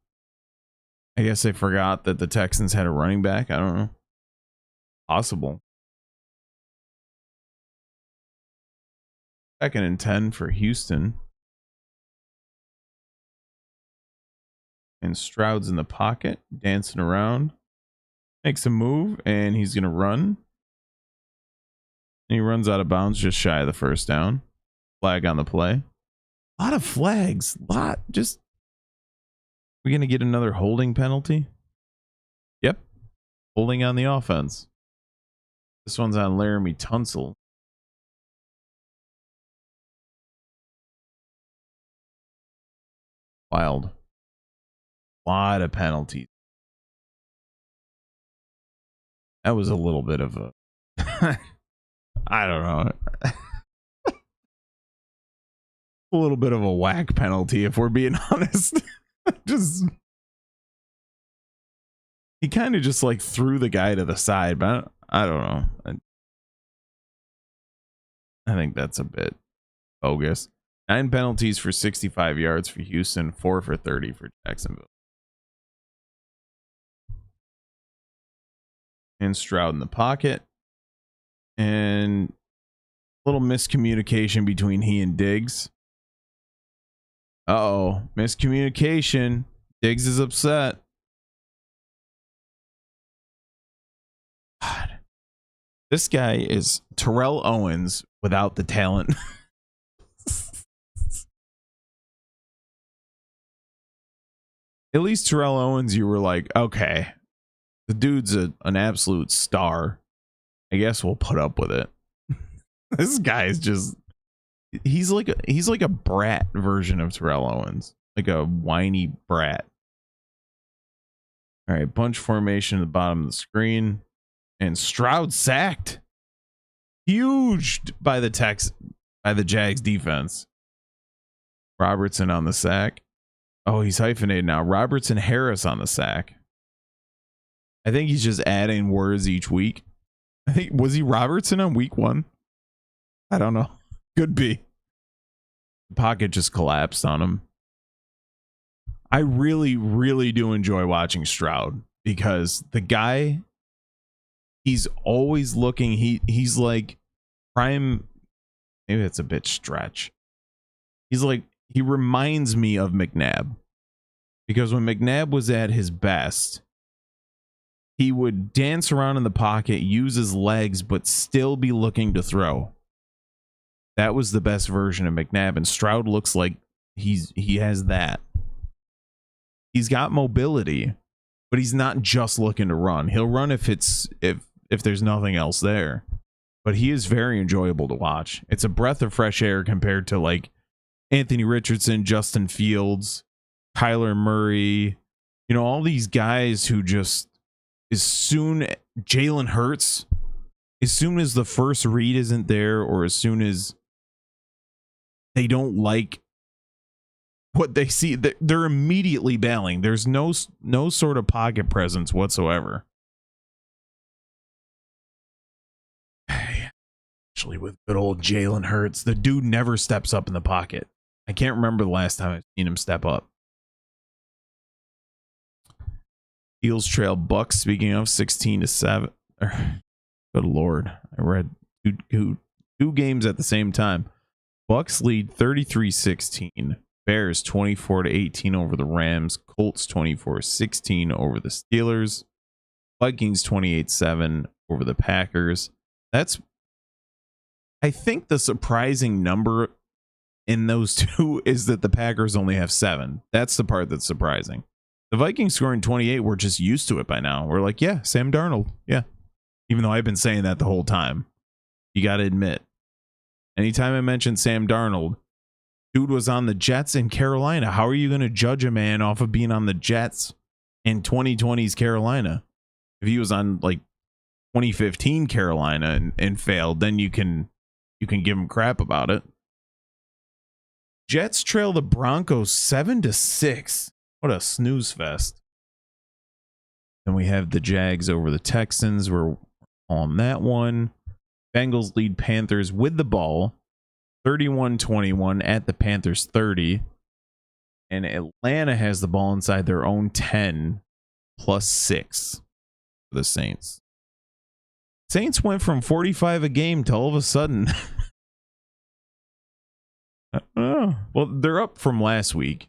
I guess they forgot that the Texans had a running back. I don't know. Possible. 2nd and 10 for Houston. And Stroud's in the pocket, dancing around. Makes a move, and he's going to run. And he runs out of bounds just shy of the first down. Flag on the play. A lot of flags. Just... We're going to get another holding penalty? Yep. Holding on the offense. This one's on Laramie Tunsil. Wild. Lot of penalties. That was a little bit of a... I don't know. A little bit of a whack penalty, if we're being honest. He kind of just like threw the guy to the side, but I don't know. I think that's a bit bogus. 9 penalties for 65 yards for Houston, 4 for 30 for Jacksonville. And Stroud in the pocket. And a little miscommunication between he and Diggs. Uh-oh, miscommunication. Diggs is upset. God. This guy is Terrell Owens without the talent. At least Terrell Owens, you were like, okay, the dude's an absolute star. I guess we'll put up with it. This guy is just... He's like a brat version of Terrell Owens, like a whiny brat. All right, bunch formation at the bottom of the screen, and Stroud sacked. Huge by the Jags defense. Robertson on the sack. Oh, he's hyphenated now. Robertson Harris on the sack. I think he's just adding words each week. I think, was he Robertson on week 1? I don't know. Could be. The pocket just collapsed on him. I really, really do enjoy watching Stroud because the guy, he's always looking. He's like prime. Maybe that's a bit stretch. He reminds me of McNabb, because when McNabb was at his best, he would dance around in the pocket, use his legs, but still be looking to throw. That was the best version of McNabb, and Stroud looks like he has that. He's got mobility, but he's not just looking to run. He'll run if there's nothing else there. But he is very enjoyable to watch. It's a breath of fresh air compared to like Anthony Richardson, Justin Fields, Kyler Murray, all these guys who just, Jalen Hurts, as soon as the first read isn't there, or as soon as they don't like what they see, they're immediately bailing. There's no sort of pocket presence whatsoever. Actually, with good old Jalen Hurts, the dude never steps up in the pocket. I can't remember the last time I've seen him step up. Eagles trail Bucks. Speaking of 16-7. Good Lord. I read two games at the same time. Bucks lead 33-16. Bears 24-18 over the Rams. Colts 24-16 over the Steelers. Vikings 28-7 over the Packers. That's, I think, the surprising number in those two is that the Packers only have 7. That's the part that's surprising. The Vikings scoring 28, we're just used to it by now. We're like, yeah, Sam Darnold. Yeah. Even though I've been saying that the whole time. You got to admit. Anytime I mention Sam Darnold, dude was on the Jets in Carolina. How are you going to judge a man off of being on the Jets in 2020's Carolina? If he was on like 2015 Carolina and failed, then you can give him crap about it. Jets trail the Broncos 7-6. What a snooze fest. Then we have the Jags over the Texans. We're on that one. Bengals lead Panthers with the ball 31-21 at the Panthers 30. And Atlanta has the ball inside their own 10 +6 for the Saints. Saints went from 45 a game to all of a sudden. Oh, well, they're up from last week.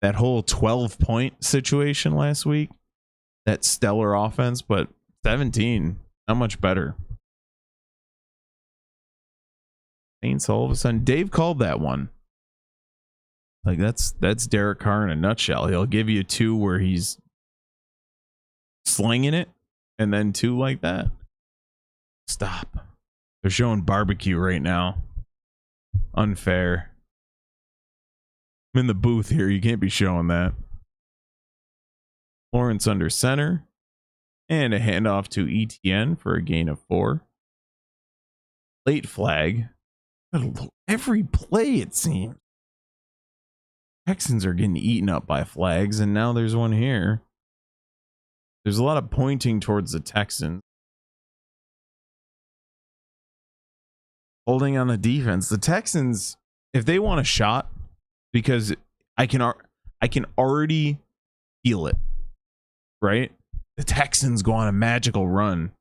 That whole 12-point situation last week. That stellar offense, but 17, not much better. Saints all of a sudden. Dave called that one. Like that's Derek Carr in a nutshell. He'll give you 2 where he's slinging it, and then 2 like that. Stop. They're showing barbecue right now. Unfair. I'm in the booth here. You can't be showing that. Lawrence under center. And a handoff to ETN for a gain of 4. Late flag. Every play, it seems. Texans are getting eaten up by flags, and now there's one here. There's a lot of pointing towards the Texans. Holding on the defense. The Texans, if they want a shot, because I can already feel it, right? The Texans go on a magical run,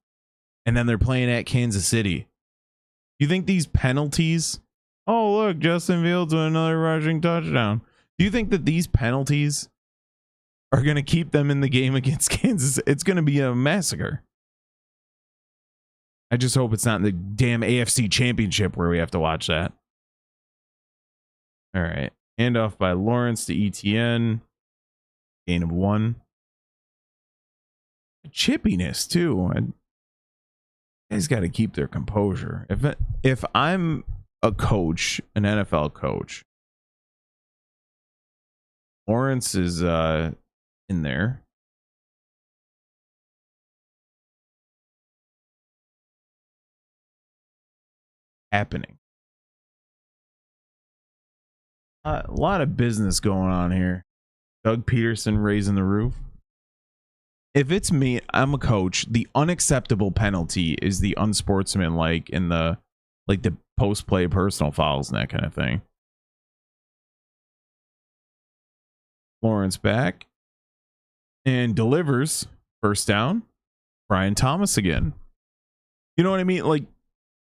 and then they're playing at Kansas City. You think these penalties? Oh, look, Justin Fields with another rushing touchdown. Do you think that these penalties are going to keep them in the game against Kansas? It's going to be a massacre. I just hope it's not in the damn AFC Championship where we have to watch that. All right. Handoff by Lawrence to ETN. Gain of 1. Chippiness, too. Guys got to keep their composure. If I'm a coach, an NFL coach, Lawrence is in there. Happening. A lot of business going on here. Doug Peterson raising the roof. If it's me, I'm a coach. The unacceptable penalty is the unsportsmanlike in the post play personal fouls and that kind of thing. Lawrence back and delivers first down. Brian Thomas again. You know what I mean? Like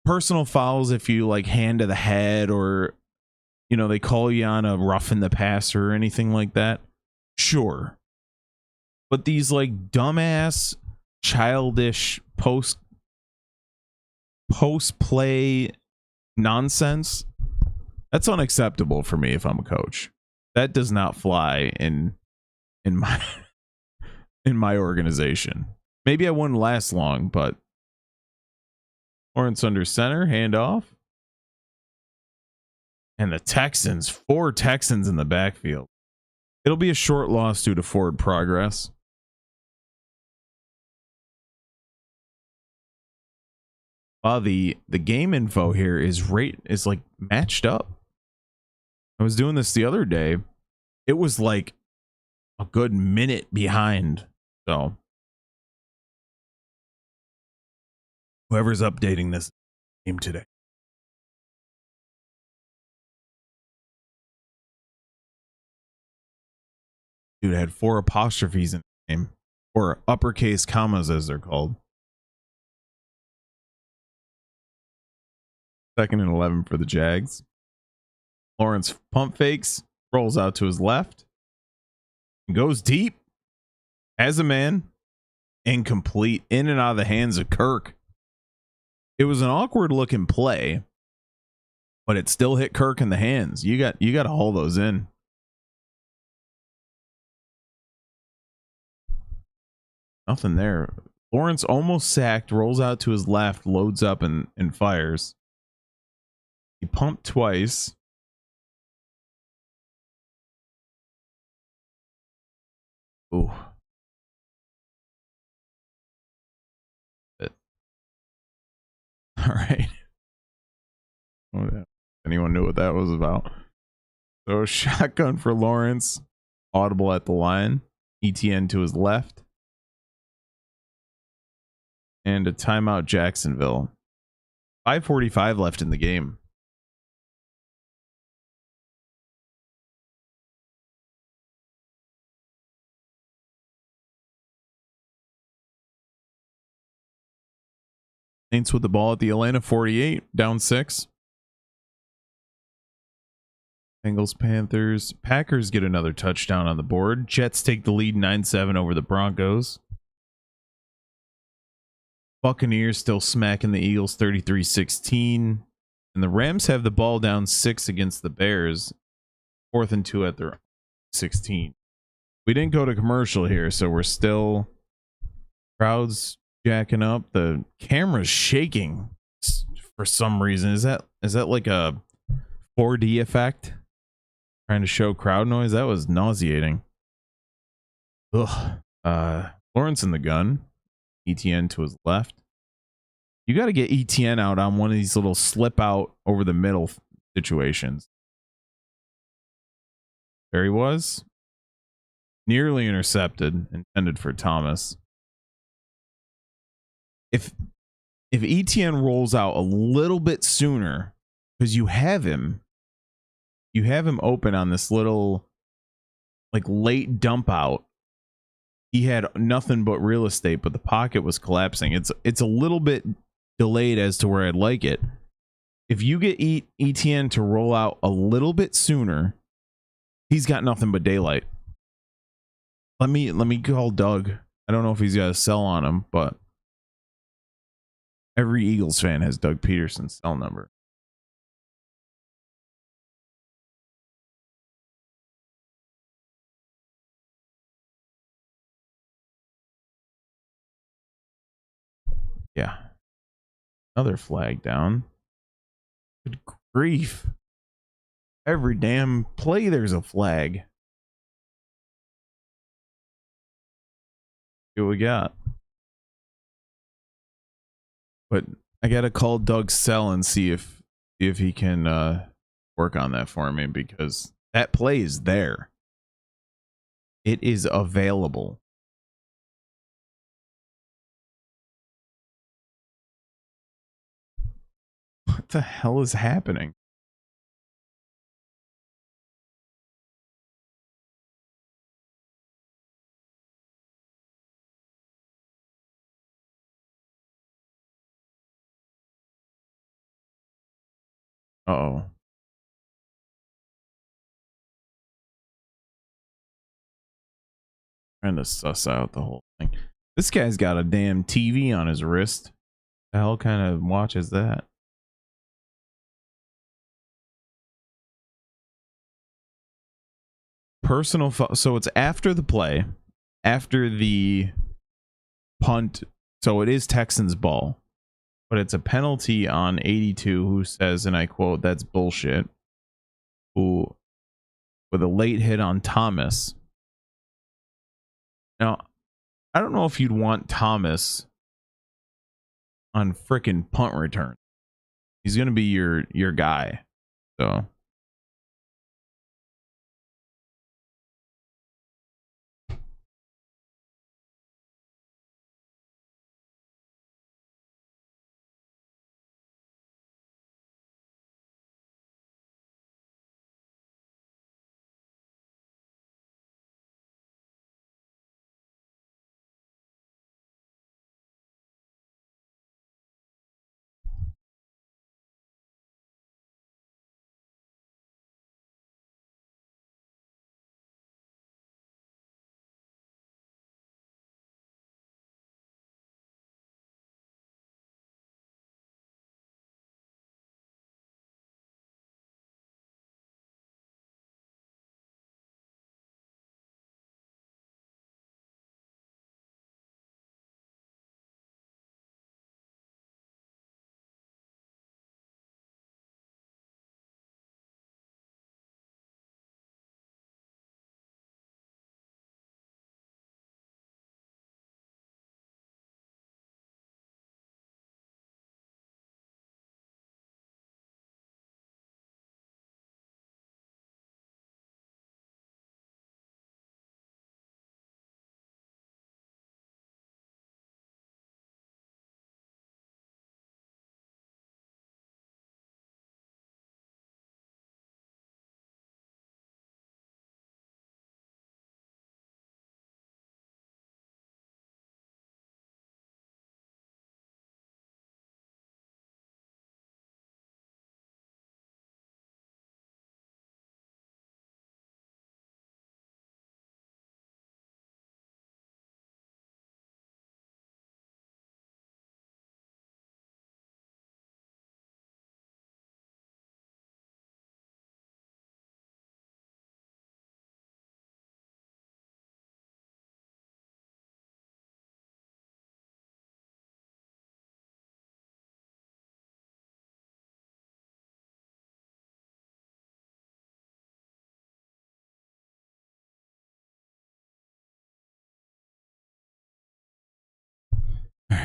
personal fouls, if you like hand to the head or, you know, they call you on a roughing the passer or anything like that. Sure. But these like dumbass, childish post play nonsense, that's unacceptable for me if I'm a coach. That does not fly in my organization. Maybe I wouldn't last long, but Lawrence under center, handoff. And the Texans, 4 Texans in the backfield. It'll be a short loss due to forward progress. The game info here is like matched up. I was doing this the other day. It was like a good minute behind. So whoever's updating this game today. Dude, I had 4 apostrophes in the name. or uppercase commas as they're called. 2nd and 11 for the Jags. Lawrence pump fakes, rolls out to his left, goes deep as a man, incomplete, in and out of the hands of Kirk. It was an awkward looking play, but it still hit Kirk in the hands. You got to haul those in. Nothing there. Lawrence almost sacked, rolls out to his left, loads up and fires. He pumped twice. Ooh. All right. Oh, yeah. Anyone knew what that was about? So shotgun for Lawrence. Audible at the line. ETN to his left. And a timeout Jacksonville. 5:45 left in the game. Saints with the ball at the Atlanta 48, down 6. Bengals, Panthers. Packers get another touchdown on the board. Jets take the lead 9-7 over the Broncos. Buccaneers still smacking the Eagles 33-16. And the Rams have the ball down 6 against the Bears. 4th and 2 at their 16. We didn't go to commercial here, so we're still crowds jacking up. The camera's shaking for some reason. Is that like a 4D effect? Trying to show crowd noise? That was nauseating. Ugh. Lawrence in the gun. ETN to his left. You got to get ETN out on one of these little slip out over the middle situations. There he was. Nearly intercepted, intended for Thomas. If ETN rolls out a little bit sooner, because you have him open on this little like late dump out. He had nothing but real estate, but the pocket was collapsing. It's a little bit delayed as to where I'd like it. If you get ETN to roll out a little bit sooner, he's got nothing but daylight. Let me call Doug. I don't know if he's got a cell on him, but every Eagles fan has Doug Peterson's cell number. Yeah. Another flag down. Good grief. Every damn play there's a flag. See what we got. But I gotta call Doug's cell and see if he can work on that for me, because that play is there. It is available. What the hell is happening? Uh-oh. Trying to suss out the whole thing. This guy's got a damn TV on his wrist. The hell kind of watch is that? Personal so it's after the play, after the punt, so it is Texans ball, but it's a penalty on 82, who says, and I quote, "That's bullshit," who with a late hit on Thomas. Now, I don't know if you'd want Thomas on frickin' punt return. He's gonna be your guy, so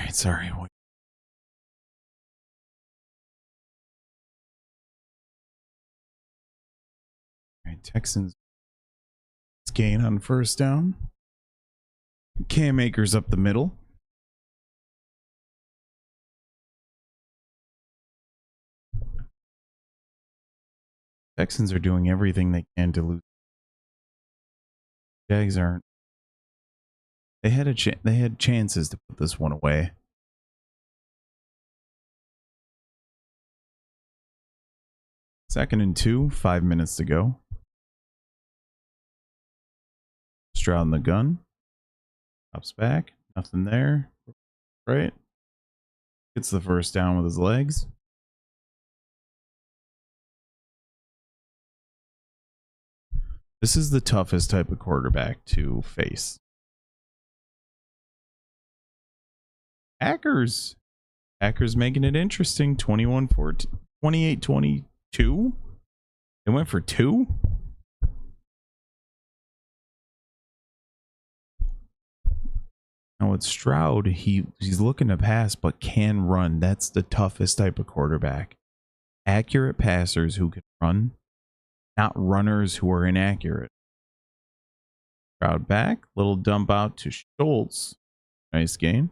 right, sorry. All right, Texans gain on first down. Cam Akers up the middle. Texans are doing everything they can to lose. Jags aren't. They had chances to put this one away. Second and 2, 5 minutes to go. Stroud in the gun. Drops back. Nothing there. Right. Gets the first down with his legs. This is the toughest type of quarterback to face. Packers making it interesting. 21-14, 28-22. They went for 2. Now it's Stroud. He's looking to pass, but can run. That's the toughest type of quarterback. Accurate passers who can run, not runners who are inaccurate. Stroud back. Little dump out to Schultz. Nice gain.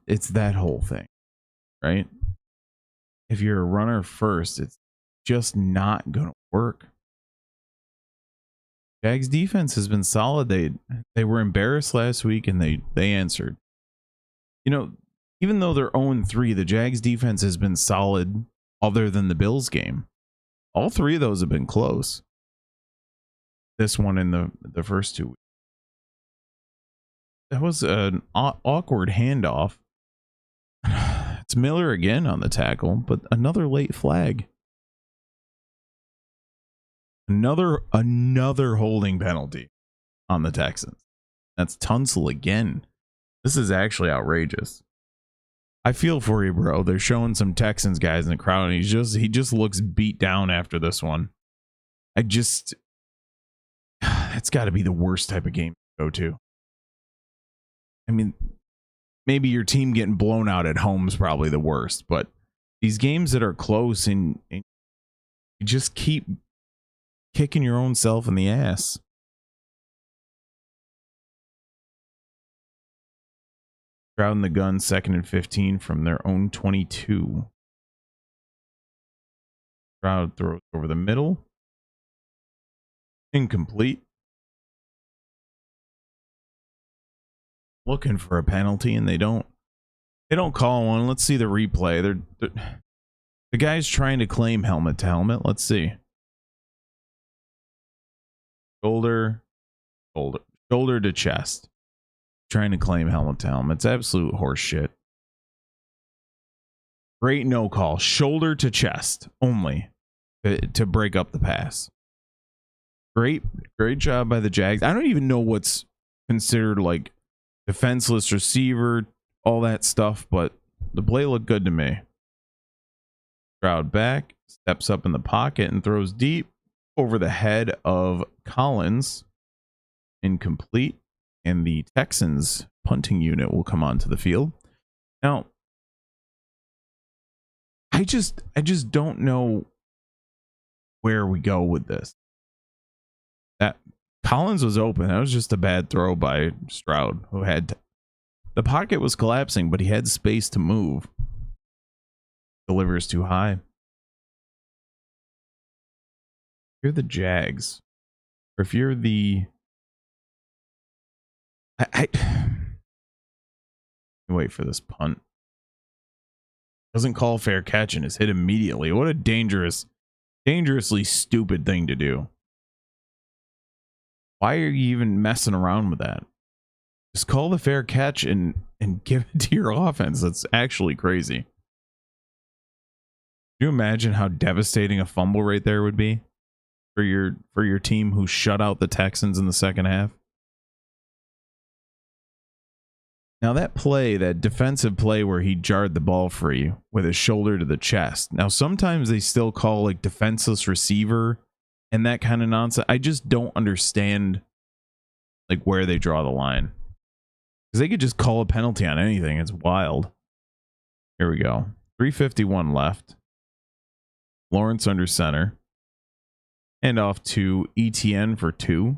It's that whole thing, right? If you're a runner first, it's just not going to work. Jags defense has been solid. They were embarrassed last week and they answered. You know, even though they're 0-3, the Jags defense has been solid other than the Bills game. All 3 of those have been close. This one in the first 2 weeks. That was an awkward handoff. It's Miller again on the tackle, but another late flag. Another holding penalty on the Texans. That's Tunsil again. This is actually outrageous. I feel for you, bro. They're showing some Texans guys in the crowd, and he just looks beat down after this one. That's got to be the worst type of game to go to. I mean, maybe your team getting blown out at home is probably the worst, but these games that are close and you just keep kicking your own self in the ass. Stroud in the gun, 2nd and 15 from their own 22. Stroud throws over the middle. Incomplete. Looking for a penalty and they don't call one. Let's see the replay. The guy's trying to claim helmet to helmet. Let's see. Shoulder to chest. Trying to claim helmet to helmet. It's absolute horse shit. Great no call. Shoulder to chest only to break up the pass. Great job by the Jags. I don't even know what's considered like defenseless receiver, all that stuff, but the play looked good to me. Stroud back, steps up in the pocket and throws deep over the head of Collins. Incomplete, and the Texans punting unit will come onto the field. Now, I just don't know where we go with this. That Collins was open. That was just a bad throw by Stroud, who had the pocket was collapsing, but he had space to move. Delivers too high. If you're the Jags, or if you're the wait for this punt. Doesn't call fair catch and is hit immediately. What a dangerously stupid thing to do. Why are you even messing around with that? Just call the fair catch and give it to your offense. That's actually crazy. Can you imagine how devastating a fumble right there would be for your team who shut out the Texans in the second half? Now that play, that defensive play where he jarred the ball free with his shoulder to the chest. Now sometimes they still call like defenseless receiver and that kind of nonsense. I just don't understand like where they draw the line. Because they could just call a penalty on anything. It's wild. Here we go. 3:51 left. Lawrence under center. And off to ETN for 2.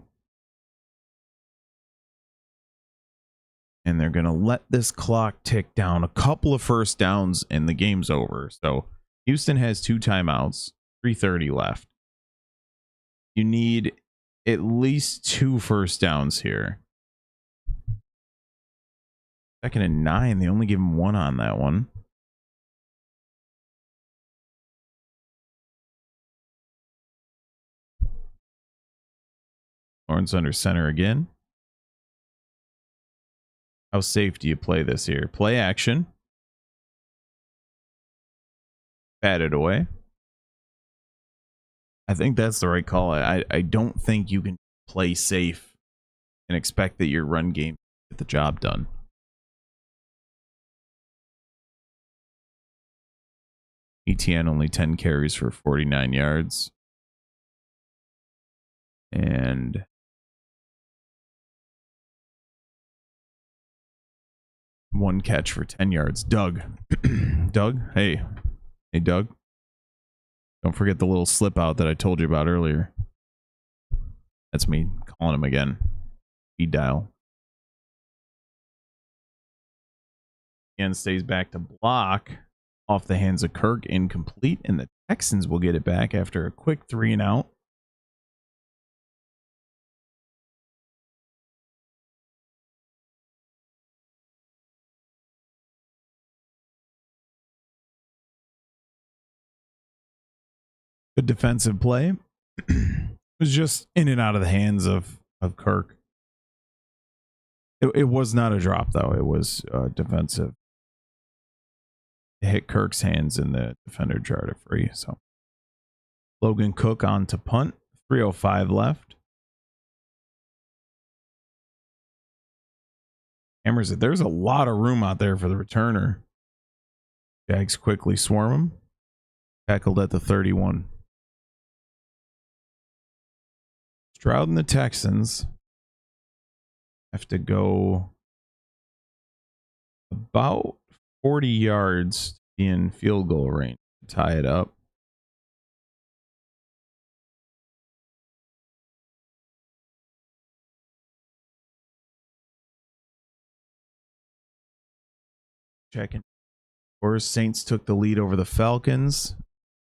And they're going to let this clock tick down. A couple of first downs and the game's over. So Houston has 2 timeouts. 3:30 left. You need at least 2 first downs here. 2nd and 9. They only give him 1 on that one. Lawrence under center again. How safe do you play this here? Play action. Bat it away. I think that's the right call. I don't think you can play safe and expect that your run game get the job done. ETN only 10 carries for 49 yards. And one catch for 10 yards. Doug. Doug? Hey, Doug. Don't forget the little slip out that I told you about earlier. That's me calling him again. Speed dial. And stays back to block. Off the hands of Kirk. Incomplete. And the Texans will get it back after a quick 3 and out. Good defensive play. It was just in and out of the hands of Kirk. It was not a drop, though. It was defensive. It hit Kirk's hands and the defender jarred it free. So Logan Cook on to punt. 3:05 left. Hammers it. There's a lot of room out there for the returner. Jags quickly swarm him. Tackled at the 31. Stroud and the Texans have to go about 40 yards in field goal range to tie it up. Checking. Of course, Saints took the lead over the Falcons.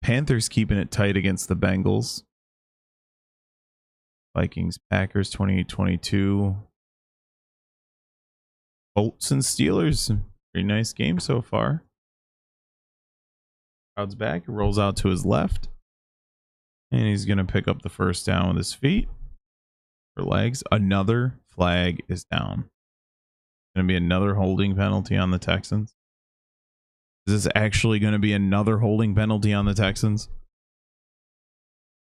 Panthers keeping it tight against the Bengals. Vikings, Packers, 28-22. Colts and Steelers. Pretty nice game so far. Crowd's back. He rolls out to his left. And he's going to pick up the first down with his feet. For legs. Another flag is down. Going to be another holding penalty on the Texans. Is this actually going to be another holding penalty on the Texans?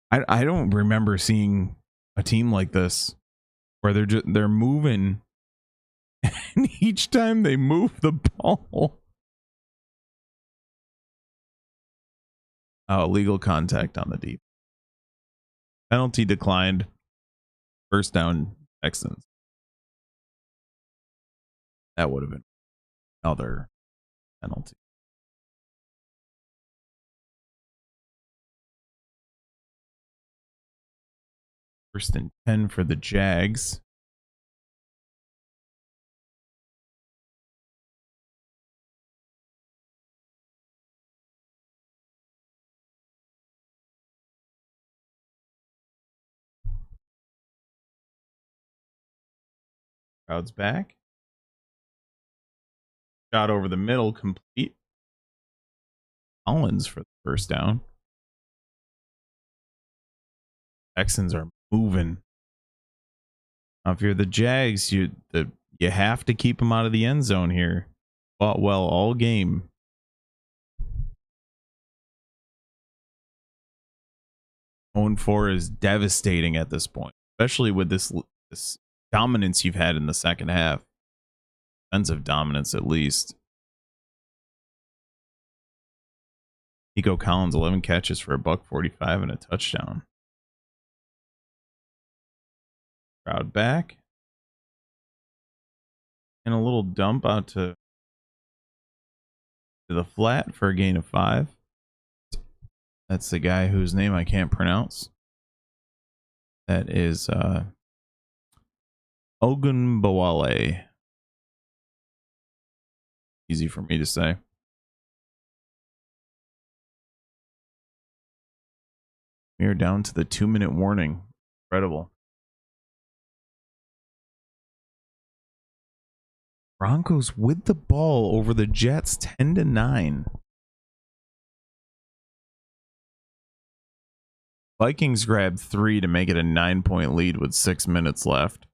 I don't remember seeing a team like this where they're moving and each time they move the ball. Illegal contact on the deep. Penalty declined. First down, Texans. That would have been another penalty. First and 10 for the Jags. Crowd's back. Shot over the middle, complete. Collins for the first down. Texans are moving. Now, if you're the Jags, you have to keep them out of the end zone here. Fought well all game. Going 4 is devastating at this point, especially with this dominance you've had in the second half. Defensive dominance, at least. Nico Collins, 11 catches for $145 and a touchdown. Crowd back. And a little dump out to the flat for a gain of 5. That's the guy whose name I can't pronounce. That is Ogunbowale. Easy for me to say. We are down to the 2-minute warning. Incredible. Broncos with the ball over the Jets 10-9. Vikings grabbed 3 to make it a 9-point lead with 6 minutes left.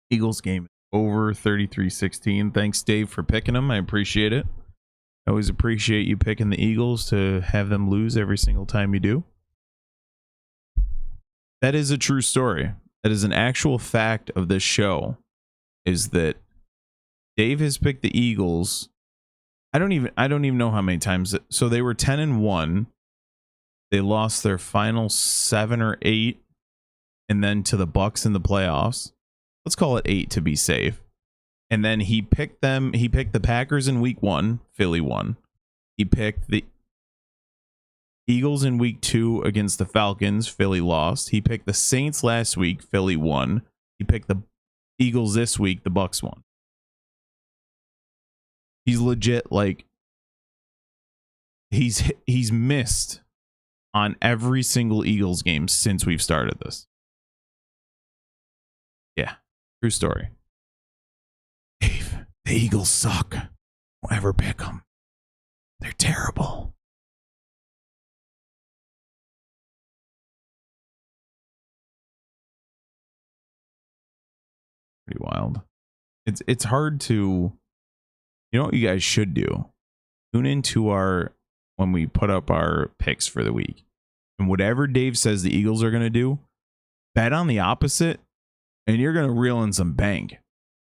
Eagles game over 33-16. Thanks, Dave, for picking them. I appreciate it. I always appreciate you picking the Eagles to have them lose every single time you do. That is a true story. That is an actual fact of this show, is that Dave has picked the Eagles. I don't even know how many times. So they were 10-1. They lost their final 7 or 8, and then to the Bucs in the playoffs. Let's call it 8 to be safe. And then he picked them. He picked the Packers in week 1. Philly won. He picked the Eagles in week 2 against the Falcons. Philly lost. He picked the Saints last week. Philly won. He picked the Eagles this week. The Bucs won. He's legit, like, he's missed on every single Eagles game since we've started this. Yeah, true story. Dave, the Eagles suck. Don't ever pick them. They're terrible. Pretty wild. It's hard to, you know what you guys should do? Tune into our, when we put up our picks for the week. And whatever Dave says the Eagles are going to do, bet on the opposite, and you're going to reel in some bank.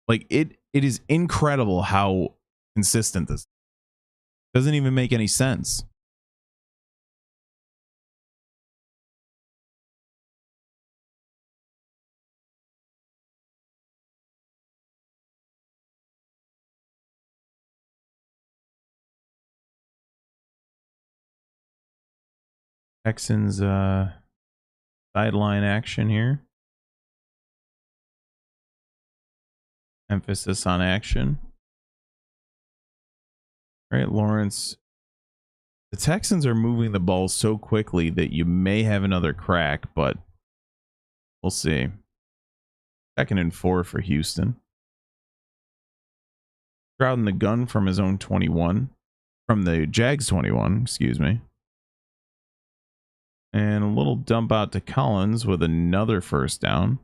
Like, it is incredible how consistent this is. Doesn't even make any sense. Texans sideline action here. Emphasis on action. All right, Lawrence. The Texans are moving the ball so quickly that you may have another crack, but we'll see. 2nd and 4 for Houston. Crowding the gun from his own 21. From the Jags 21, excuse me. And a little dump out to Collins with another first down.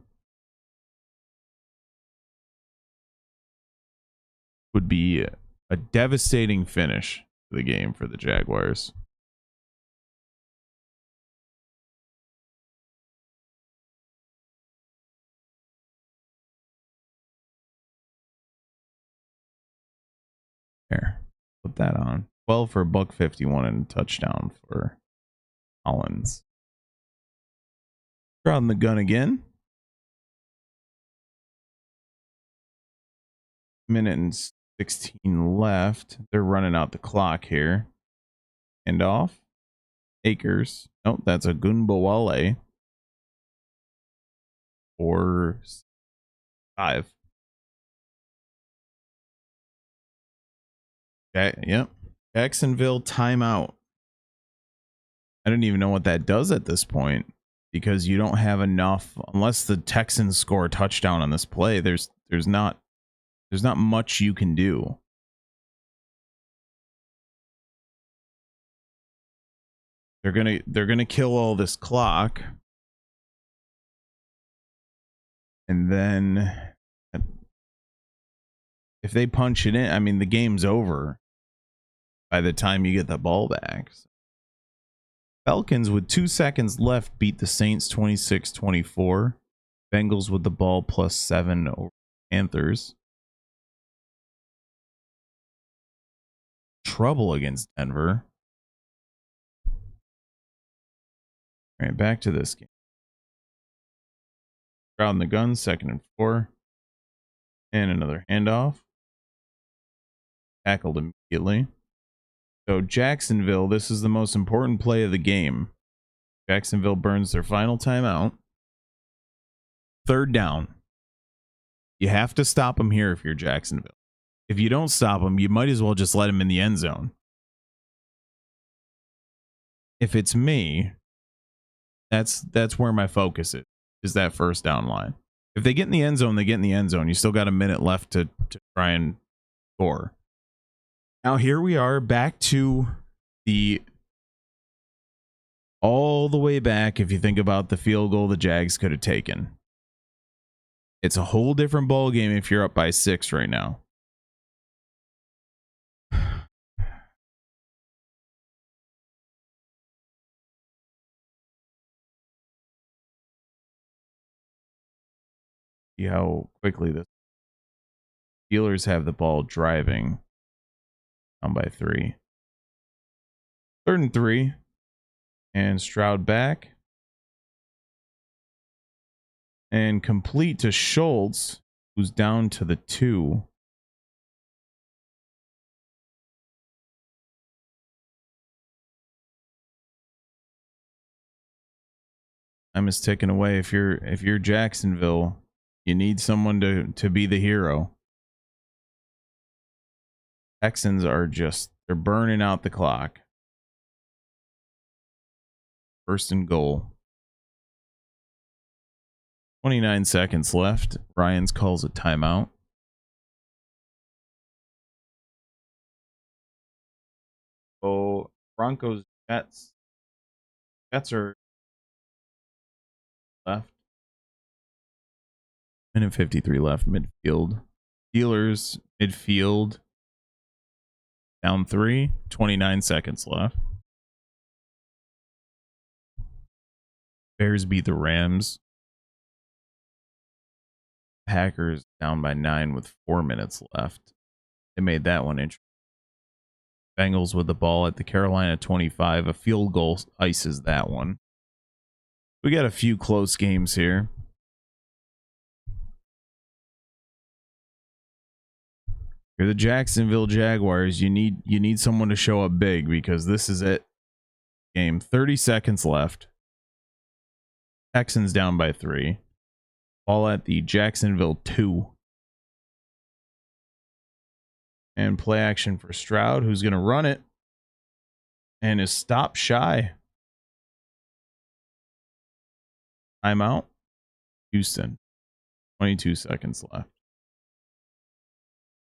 Would be a devastating finish to the game for the Jaguars. Here, put that on. 12 for $151 and a touchdown for Collins. Crowding the gun again. Minute and 16 left. They're running out the clock here. End off. Akers. Nope, that's a Gunbowale. 4-5. Yep. Jacksonville timeout. I don't even know what that does at this point, because you don't have enough, unless the Texans score a touchdown on this play. There's not much you can do. They're gonna kill all this clock, and then if they punch it in, I mean, the game's over by the time you get the ball back. Falcons with 2 seconds left beat the Saints 26-24. Bengals with the ball +7 over Panthers. Trouble against Denver. All right, back to this game. Stroud in the gun, 2nd and 4. And another handoff. Tackled immediately. So Jacksonville, this is the most important play of the game. Jacksonville burns their final timeout. 3rd down. You have to stop them here if you're Jacksonville. If you don't stop them, you might as well just let them in the end zone. If it's me, that's where my focus is that 1st down line. If they get in the end zone, they get in the end zone. You still got a minute left to try and score. Now here we are back to the all the way back. If you think about the field goal the Jags could have taken, it's a whole different ball game if you're up by 6 right now. See how quickly the Steelers have the ball driving. Down by 3. 3rd and 3. And Stroud back. And complete to Schultz, who's down to the 2. Time is ticking away. If you're Jacksonville, you need someone to be the hero. Texans are they're burning out the clock. 1st and goal. 29 seconds left. Ryans calls a timeout. Oh, Broncos, Jets. Jets are left. Minute 53 left, midfield. Steelers, midfield. Down 3. 29 seconds left. Bears beat the Rams. Packers down by 9 with 4 minutes left. They made that one interesting. Bengals with the ball at the Carolina 25. A field goal ices that one. We got a few close games here. You're the Jacksonville Jaguars. You need someone to show up big because this is it. Game 30 seconds left. Texans down by 3. Ball at the Jacksonville 2. And play action for Stroud, who's going to run it. And is stopped shy. Timeout. Houston. 22 seconds left.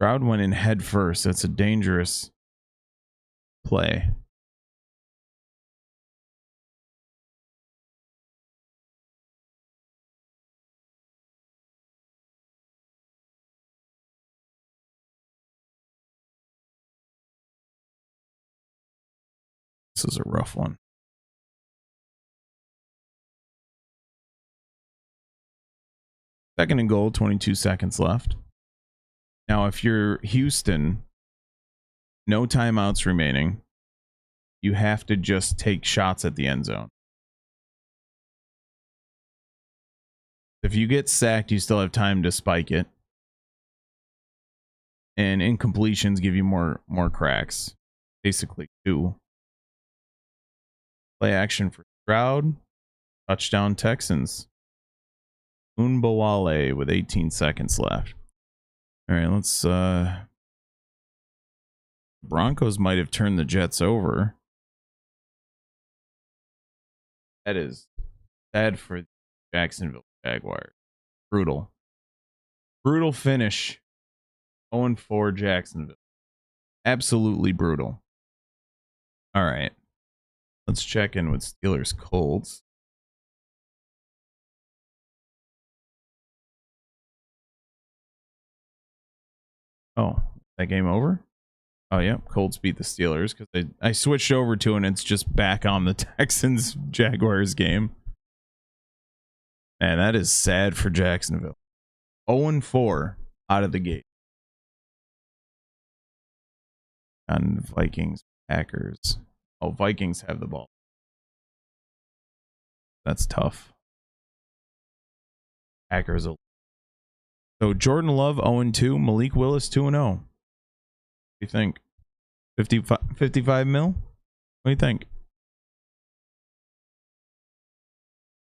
Stroud went in head first. That's a dangerous play. This is a rough one. Second and goal, 22 seconds left. Now, if you're Houston, no timeouts remaining. You have to just take shots at the end zone. If you get sacked, you still have time to spike it. And incompletions give you more cracks. Basically 2. Play action for Stroud. Touchdown Texans. Unbawale with 18 seconds left. All right, let's Broncos might have turned the Jets over. That is sad for the Jacksonville Jaguars. Brutal. Brutal finish. 0-4 Jacksonville. Absolutely brutal. All right. Let's check in with Steelers Colts. Oh, that game over? Oh, yeah. Colts beat the Steelers because I switched over to and it's just back on the Texans Jaguars game. And that is sad for Jacksonville. 0-4 out of the gate. And Vikings, Packers. Oh, Vikings have the ball. That's tough. Packers. So Jordan Love 0-2, Malik Willis 2-0. What do you think? 55 mil? What do you think?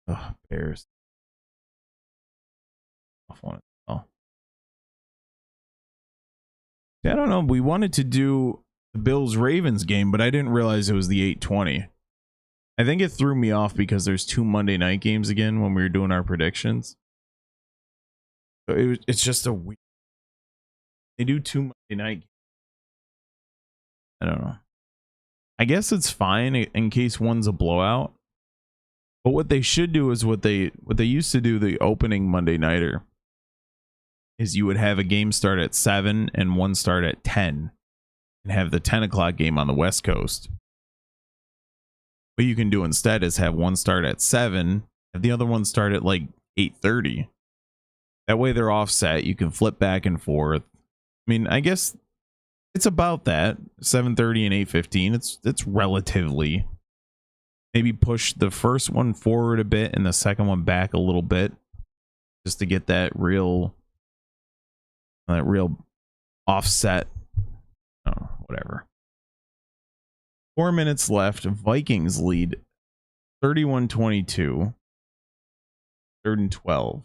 Oh, Bears. Off one. Oh. I don't know. We wanted to do the Bills Ravens game, but I didn't realize it was the 8:20. I think it threw me off because there's 2 Monday night games again when we were doing our predictions. So it's just a weird. They do 2 Monday night games. I don't know. I guess it's fine in case one's a blowout. But what they should do is what they used to do the opening Monday nighter is you would have a game start at 7 and one start at 10 and have the 10 o'clock game on the West Coast. What you can do instead is have one start at 7 and the other one start at like 8:30. That way they're offset. You can flip back and forth. I mean, I guess it's about that 7:30 and 8:15. It's relatively. Maybe push the first one forward a bit and the second one back a little bit, just to get that real offset. Oh, whatever. 4 minutes left. Vikings lead 31-22. 3rd and 12.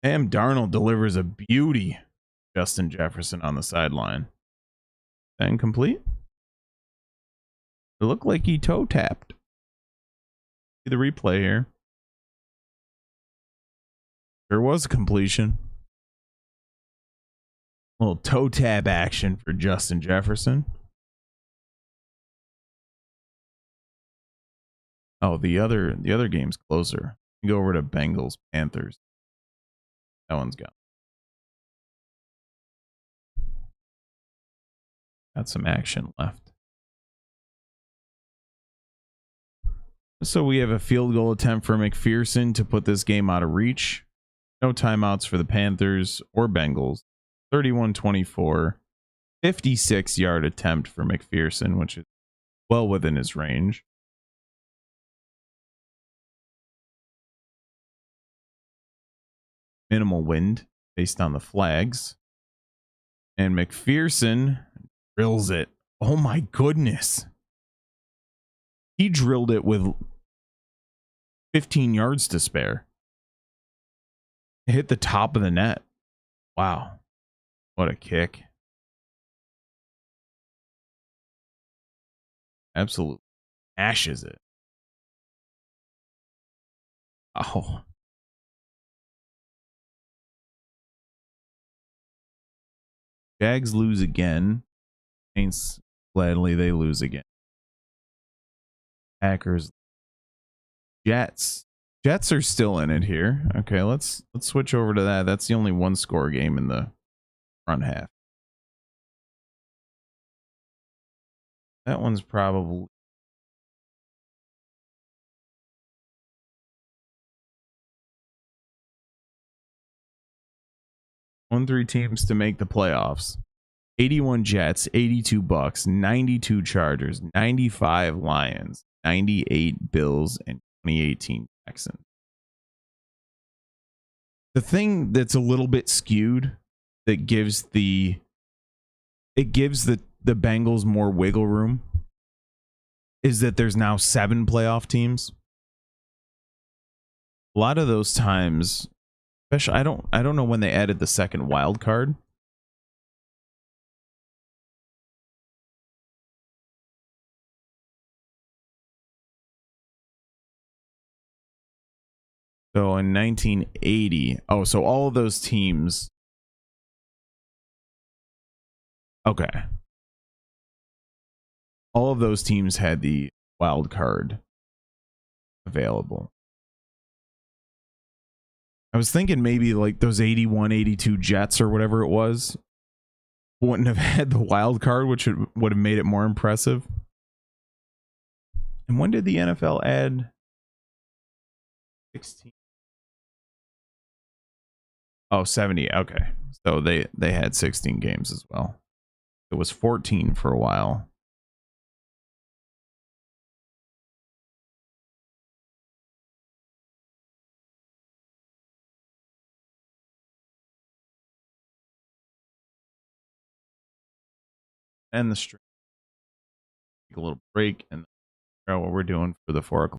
Sam Darnold delivers a beauty. Justin Jefferson on the sideline. Incomplete. It looked like he toe tapped. See the replay here. There was a completion. A little toe tap action for Justin Jefferson. Oh, the other game's closer. Go over to Bengals Panthers. That one's gone. Got some action left. So we have a field goal attempt for McPherson to put this game out of reach. No timeouts for the Panthers or Bengals. 31-24. 56-yard attempt for McPherson, which is well within his range. Minimal wind based on the flags. And McPherson drills it. Oh my goodness. He drilled it with 15 yards to spare. It hit the top of the net. Wow. What a kick. Absolutely ashes it. Oh. Jags lose again. Saints, gladly they lose again. Packers. Jets. Jets are still in it here. Okay, let's switch over to that. That's the only one score game in the front half. That one's probably three teams to make the playoffs. 81 Jets, 82 Bucks, 92 Chargers, 95 Lions, 98 Bills, and 2018 Texans. The thing that's a little bit skewed that gives the Bengals more wiggle room is that there's now 7 playoff teams. A lot of those times, especially I don't know when they added the second wild card. So in 1980, so all of those teams. Okay. All of those teams had the wild card available. I was thinking maybe like those 81, 82 Jets or whatever it was wouldn't have had the wild card, which would have made it more impressive. And when did the NFL add 16? Oh, 70. Okay. So they had 16 games as well. It was 14 for a while. end the stream, take a little break, and figure out what we're doing for the 4 o'clock.